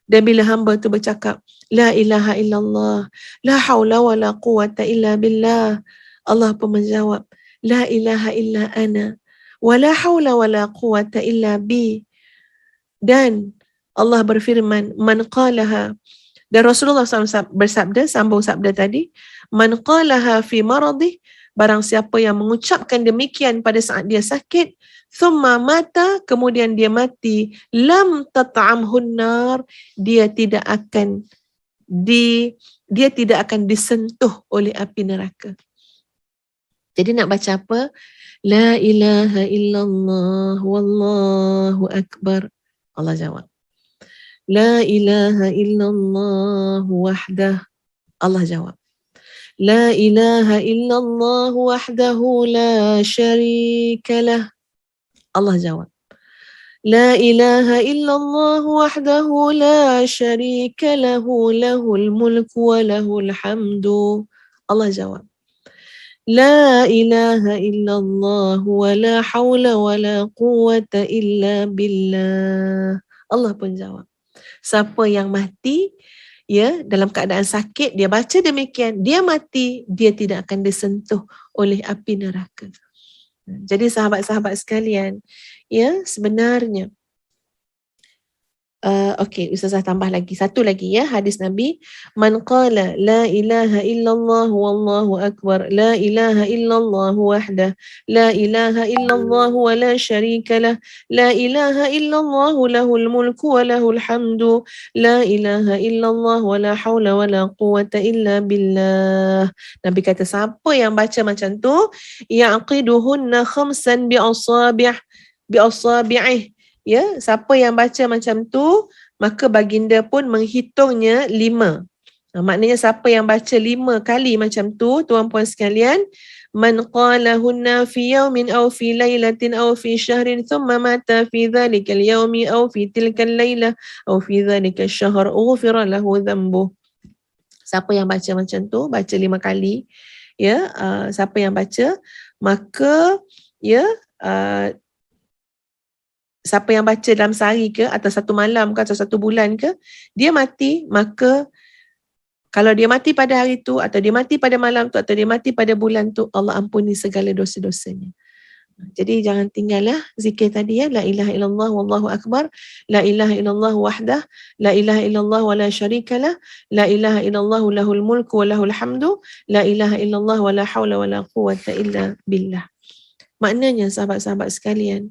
Dan bila hamba tu bercakap, La ilaha illallah, la haula wa la quwata illa billah, Allah pun menjawab, La ilaha illa ana, wa la haula wa la quwata illa bi. Dan Allah berfirman, Man qalaha, dan Rasulullah SAW bersabda, sambung sabda tadi, Man qalaha fi maradih, barang siapa yang mengucapkan demikian pada saat dia sakit, thumma mata, kemudian dia mati, lam tat'amhun nar, dia tidak akan disentuh oleh api neraka. Jadi nak baca apa? La ilaha illallah wallahu akbar. Allah jawab. La ilaha illallah wahdah. Allah jawab. La ilaha illallah wahdahu la syarika lah. Allah jawab. La ilaha illallah wahdahu la syarika lahu, lahul mulku wa lahul hamdu. Allah jawab. La ilaha illallah wa la hawla wa la quwwata illa billah. Allah pun jawab. Siapa yang mati, ya, dalam keadaan sakit, dia baca demikian, dia mati, dia tidak akan disentuh oleh api neraka. Jadi sahabat-sahabat sekalian, ya, sebenarnya okey, Ustazah tambah lagi satu lagi, ya, hadis Nabi, Man qala la ilaha illallah wallahu akbar, la ilaha illallah wahdah, la ilaha illallah wa la syarika lah, la ilaha illallah lahul mulku wa lahul hamdu, la ilaha illallah wa la hawla wa la quwwata illa billah. Nabi kata siapa yang baca macam tu, yaqiduhunna khamsan bi asabi'ih, ya, siapa yang baca macam tu, maka baginda pun menghitungnya 5. Maknanya siapa yang baca 5 kali macam tu, tuan-puan sekalian, man qalahunna fi yawmin aw fi laylatin aw fi syahrin thumma mata fi dhalika al-yawmi aw fi tilka al-laylah aw fi dhalika ash-shahr ughfira lahu dhanbuh. Siapa yang baca macam tu, baca 5 kali, ya, siapa yang baca, maka, ya, siapa yang baca dalam sehari ke, atau satu malam ke, atau satu bulan ke, dia mati, maka kalau dia mati pada hari tu, atau dia mati pada malam tu, atau dia mati pada bulan tu, Allah ampuni segala dosa-dosanya. Jadi jangan tinggallah zikir tadi, ya, la ilaha illallah wallahu akbar, la ilaha illallah wahdah, la ilaha illallah wa la syarikalah, la ilaha illallah lahul mulku wa lahul hamdu, la ilaha illallah wa la hawla wa la quwwata illa billah. Maknanya sahabat-sahabat sekalian,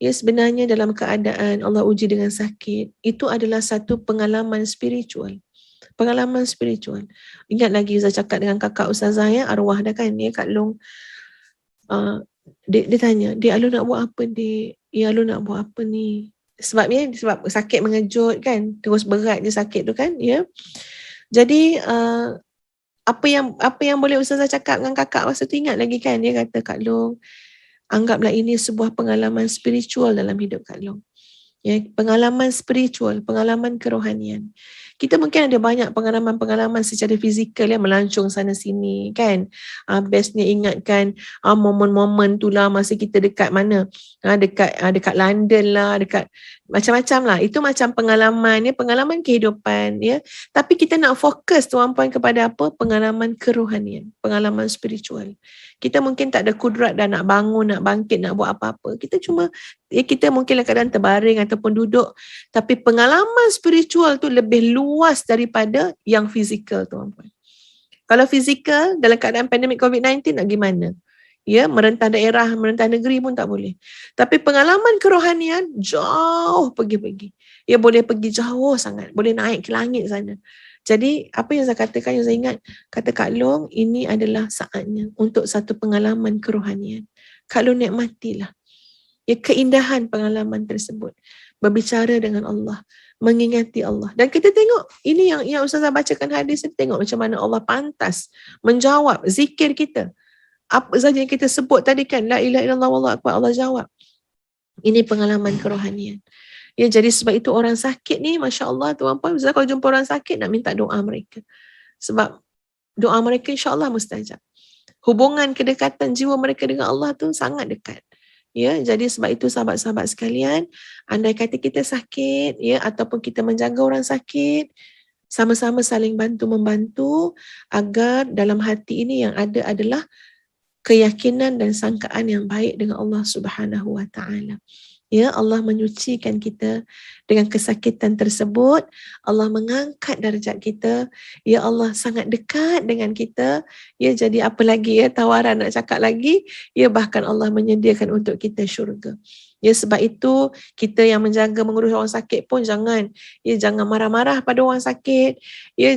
ya, sebenarnya dalam keadaan Allah uji dengan sakit, itu adalah satu pengalaman spiritual. Pengalaman spiritual. Ingat lagi saya cakap dengan kakak Ustazah, ya, arwah dah kan, ya, Kak Long. Dia tanya, Alun nak buat apa, Dik? Ya, Alun nak buat apa ni? Sebab sakit mengejut kan, terus berat je sakit tu kan, ya. Jadi apa yang boleh Ustazah cakap dengan kakak masa tu, ingat lagi kan, dia kata, Kak Long, anggaplah ini sebuah pengalaman spiritual dalam hidup Kak Long. Ya, pengalaman spiritual, pengalaman kerohanian. Kita mungkin ada banyak pengalaman-pengalaman secara fizikal, yang melancong sana sini kan. Bestnya ingatkan momen-momen tu lah masa kita dekat mana, dekat London lah, dekat macam-macam lah. Itu macam pengalaman, ya, pengalaman kehidupan, ya. Tapi kita nak fokus, tuan-puan, kepada apa? Pengalaman kerohanian, pengalaman spiritual. Kita mungkin tak ada kudrat dah nak bangun, nak bangkit, nak buat apa-apa. Kita cuma, ya, kita mungkin dalam keadaan terbaring ataupun duduk. Tapi pengalaman spiritual tu lebih luas daripada yang fizikal, tuan-puan. Kalau fizikal, dalam keadaan pandemik COVID-19 nak gimana? Ya, merentah daerah, merentah negeri pun tak boleh. Tapi pengalaman kerohanian, jauh pergi-pergi. Ya, boleh pergi jauh sangat. Boleh naik ke langit sana. Jadi, apa yang saya katakan, yang saya ingat, kata Kak Long, ini adalah saatnya untuk satu pengalaman kerohanian. Kak Long nikmatilah, ya, keindahan pengalaman tersebut. Berbicara dengan Allah, mengingati Allah. Dan kita tengok, ini yang Ustazah bacakan hadis, kita tengok macam mana Allah pantas menjawab zikir kita. Apa saja yang kita sebut tadi kan, la ilaha illallah wallahu akbar, Allah jawab. Ini pengalaman kerohanian. Ya, jadi sebab itu orang sakit ni, Masya Allah, tuan-puan, kalau jumpa orang sakit, nak minta doa mereka. Sebab doa mereka insya Allah mustajab. Hubungan kedekatan jiwa mereka dengan Allah tu sangat dekat. Ya, jadi sebab itu sahabat-sahabat sekalian, andai kata kita sakit, ya, ataupun kita menjaga orang sakit, sama-sama saling bantu-membantu agar dalam hati ini yang ada adalah keyakinan dan sangkaan yang baik dengan Allah Subhanahu wa taala. Ya, Allah menyucikan kita dengan kesakitan tersebut. Allah mengangkat darjat kita. Ya, Allah sangat dekat dengan kita. Ya, jadi apa lagi ya tawaran nak cakap lagi? Ya, bahkan Allah menyediakan untuk kita syurga. Ya, sebab itu kita yang menjaga mengurus orang sakit pun jangan marah-marah pada orang sakit. Ya,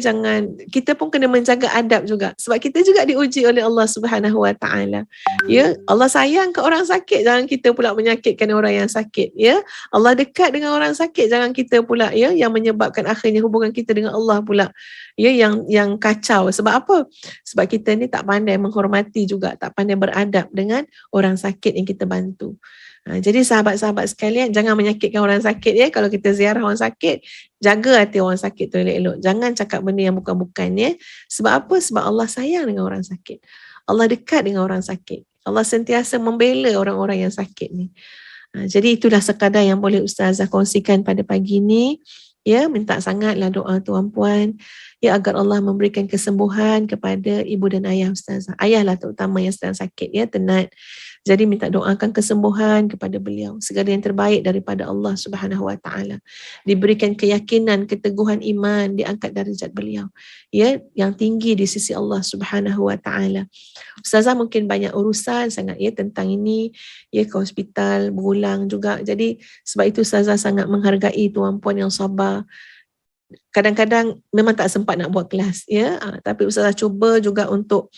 kita pun kena menjaga adab juga. Sebab kita juga diuji oleh Allah Subhanahu wa taala. Ya, Allah sayang ke orang sakit, jangan kita pula menyakitkan orang yang sakit. Ya, Allah dekat dengan orang sakit, jangan kita pula ya yang menyebabkan akhirnya hubungan kita dengan Allah pula ya yang kacau. Sebab apa? Sebab kita ni tak pandai menghormati juga, tak pandai beradab dengan orang sakit yang kita bantu. Jadi sahabat-sahabat sekalian, jangan menyakitkan orang sakit ya. Kalau kita ziarah orang sakit, jaga hati orang sakit tu elok-elok. Jangan cakap benda yang bukan-bukan ya. Sebab apa? Sebab Allah sayang dengan orang sakit. Allah dekat dengan orang sakit. Allah sentiasa membela orang-orang yang sakit ni. Jadi itulah sekadar yang boleh Ustazah kongsikan pada pagi ni. Ya, minta sangatlah doa tuan-puan ya agar Allah memberikan kesembuhan kepada ibu dan ayah Ustazah. Ayahlah terutama yang sedang sakit ya, tenat. Jadi minta doakan kesembuhan kepada beliau. Segala yang terbaik daripada Allah Subhanahu wa taala. Diberikan keyakinan, keteguhan iman, diangkat darjat beliau. Ya, yang tinggi di sisi Allah Subhanahu wa taala. Ustazah mungkin banyak urusan sangat ya tentang ini, ya ke hospital berulang juga. Jadi sebab itu Ustazah sangat menghargai tuan-puan yang sabar. Kadang-kadang memang tak sempat nak buat kelas ya, tapi Ustazah cuba juga untuk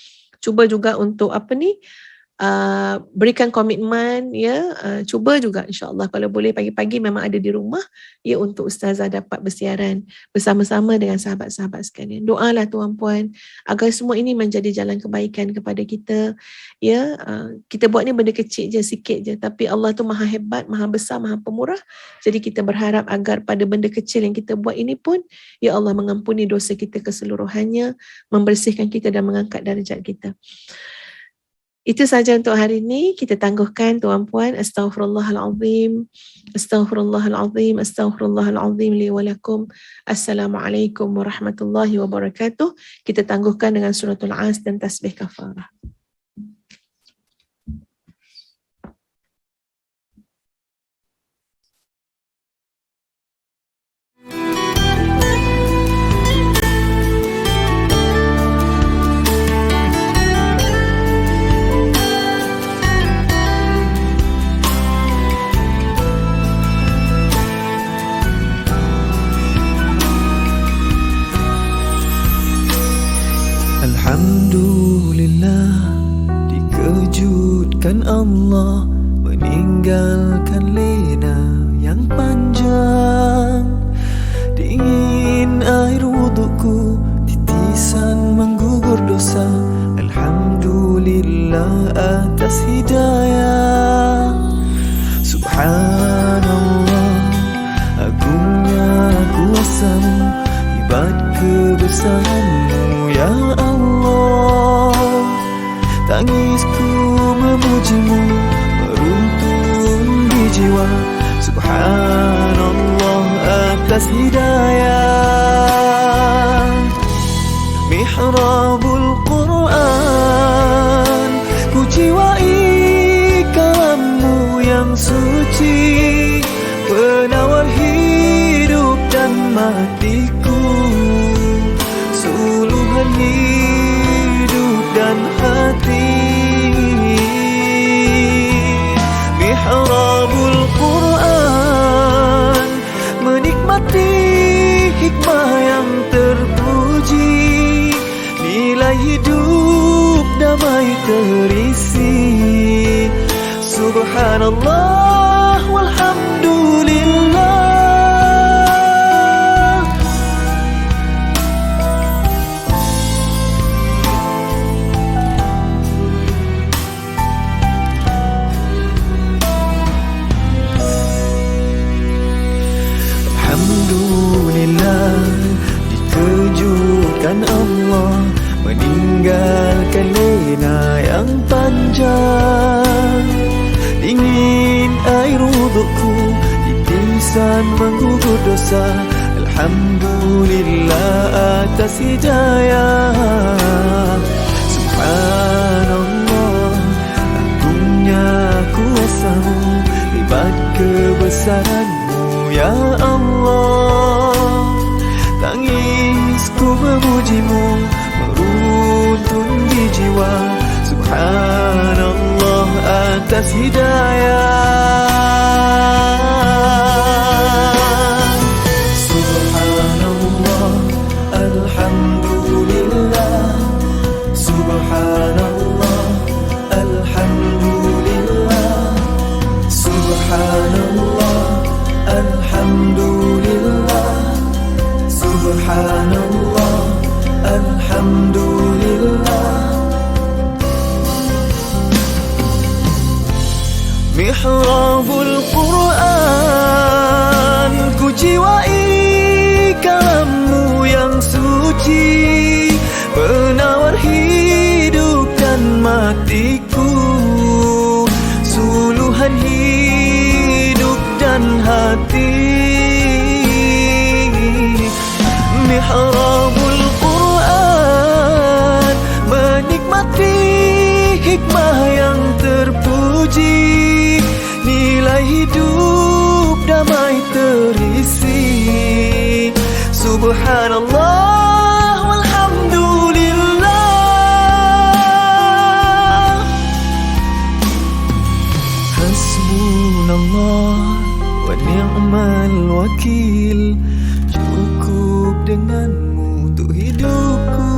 berikan komitmen ya, cuba juga insya-Allah kalau boleh pagi-pagi memang ada di rumah ya untuk Ustazah dapat bersiaran bersama-sama dengan sahabat-sahabat sekalian. Doalah tuan-puan agar semua ini menjadi jalan kebaikan kepada kita ya. Kita buat ni benda kecil je, sikit je, tapi Allah tu maha hebat, maha besar, maha pemurah. Jadi kita berharap agar pada benda kecil yang kita buat ini pun ya Allah mengampuni dosa kita keseluruhannya, membersihkan kita dan mengangkat darjat kita. Itu saja untuk hari ini. Kita tangguhkan tuan-puan. Astaghfirullahalazim. Astaghfirullahalazim. Astaghfirullahalazim li wa lakum. Assalamualaikum warahmatullahi wabarakatuh. Kita tangguhkan dengan suratul As dan tasbih kafarah. Alhamdulillah, dikejutkan Allah meninggalkan lena yang panjang. Dingin air wudukku, titisan menggugur dosa. Alhamdulillah atas hidayah. Subhanallah, agungnya kuasamu, hebat kebesaranmu ya Allah. Tangisku memujimu, meruntuh di jiwa. Subhanallah atas hidayah. Mihrabul Quran, ku jiwai kalammu yang suci, penawar hidup dan matiku, suluhan hidup dan hati. Mihrabul Quran, menikmati hikmah yang terpuji, nilai hidup damai terisi. Subhanallah walhamdulillah. Alhamdulillah, dikejutkan Allah meninggalkan lena yang panjang. Dingin air wudukku, titisan menggugur dosa. Alhamdulillah atas hidayah. Subhanallah, agungnya kuasa-Mu, hebat kebesaran-Mu ya Allah. Tangisku memuji-Mu, meruntun di jiwa. Subhanallah atas hidayah. Subhanallah, alhamdulillah. Subhanallah, alhamdulillah. Subhanallah, alhamdulillah. Subhanallah, alhamdulillah. Mihrabul Quran, ku jiwai kalam-Mu yang suci, penawar hidup dan matiku, suluhan hidup dan hati. Mihrabul Quran, menikmati hikmah yang terpuji, nilai hidup damai terisi. Subhanallah walhamdulillah. Hasbunallah wa ni'mal wakil. Cukup dengan-Mu untuk hidupku,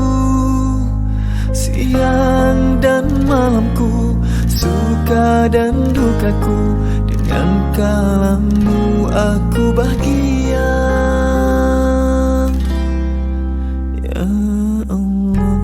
siang dan malamku, suka dan dukaku. Dengan kalam-Mu aku bahagia ya Allah.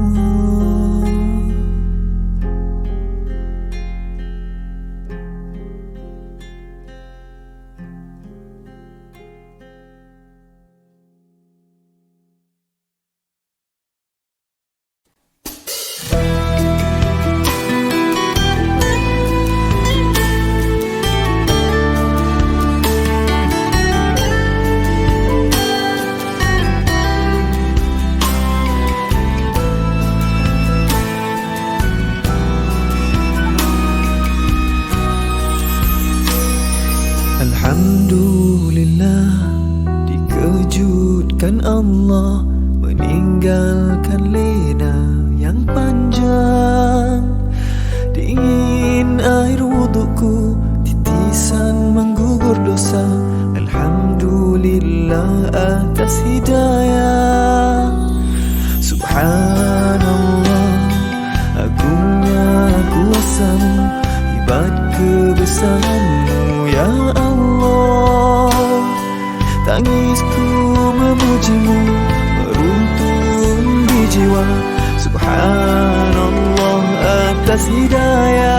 Alhamdulillah, dikejutkan Allah, meninggalkan lena yang panjang. Dingin air wudukku, titisan menggugur dosa. Alhamdulillah atas hidayah. Subhanallah, agungnya kuasa-Mu, hebat kebesaran-Mu ya Allah. Tangisku memuji-Mu, meruntun di jiwa. Subhanallah atas hidayah.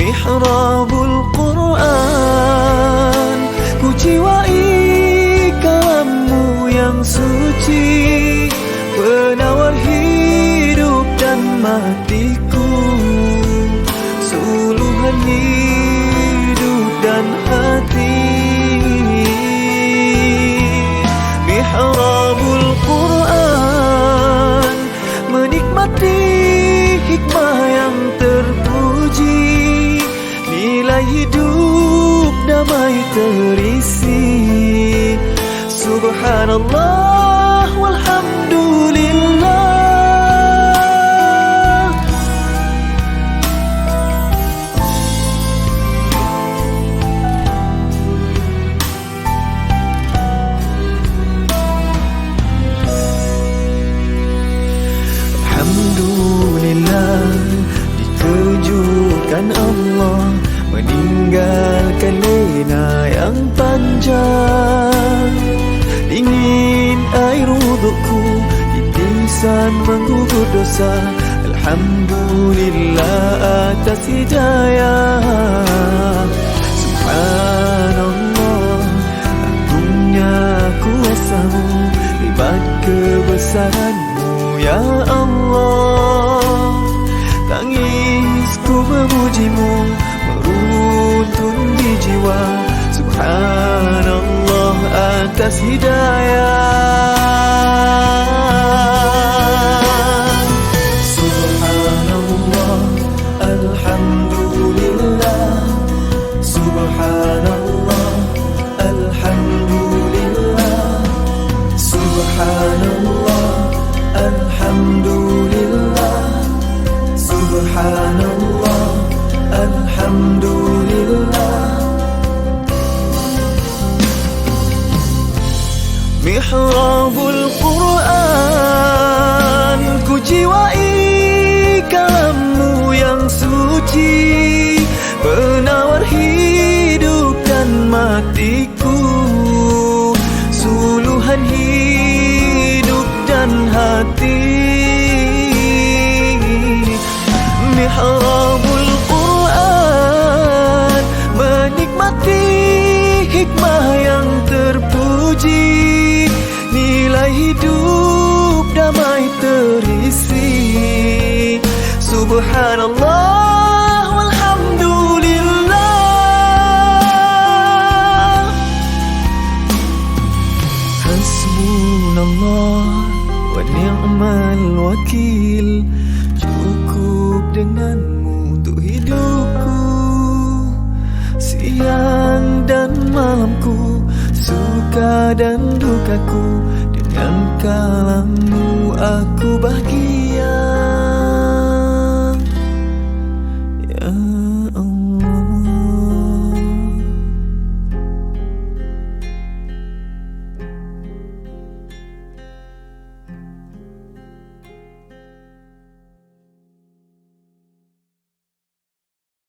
Mihrabul Quran, ku jiwai kalam-Mu yang suci, penawar hidup dan matiku, suluhan hidup dan hati. Mihrabul Quran, menikmati hikmah yang terpuji, nilai hidup damai terisi. Subhanallah walhamdulillah. Alhamdulillah, dikejutkan Allah, meninggalkan lena yang panjang. Dingin air wudukku, titisan menggugur dosa. Alhamdulillah atas hidayah. Subhanallah, agungnya kuasa-Mu, hebat kebesaran-Mu ya Allah. Tangisku jiwa. Subhanallah atas hidayah. Subhanallah, alhamdulillah. Subhanallah, alhamdulillah. Subhanallah, alhamdulillah. Subhanallah, alhamdulillah. Mihrabul Quran, ku jiwai kalammu yang suci, penawar hidup dan matiku, suluhan hidup dan hati. Mihrabul Quran, menikmati hikmah yang terpuji, nilai hidup damai terisi. Subhanallah walhamdulillah. Hasbunallah wa ni'mal wakil. Cukup denganmu untuk hidupku, siang dan malamku, suka dan dukaku. Dengan kalammu aku bahagia.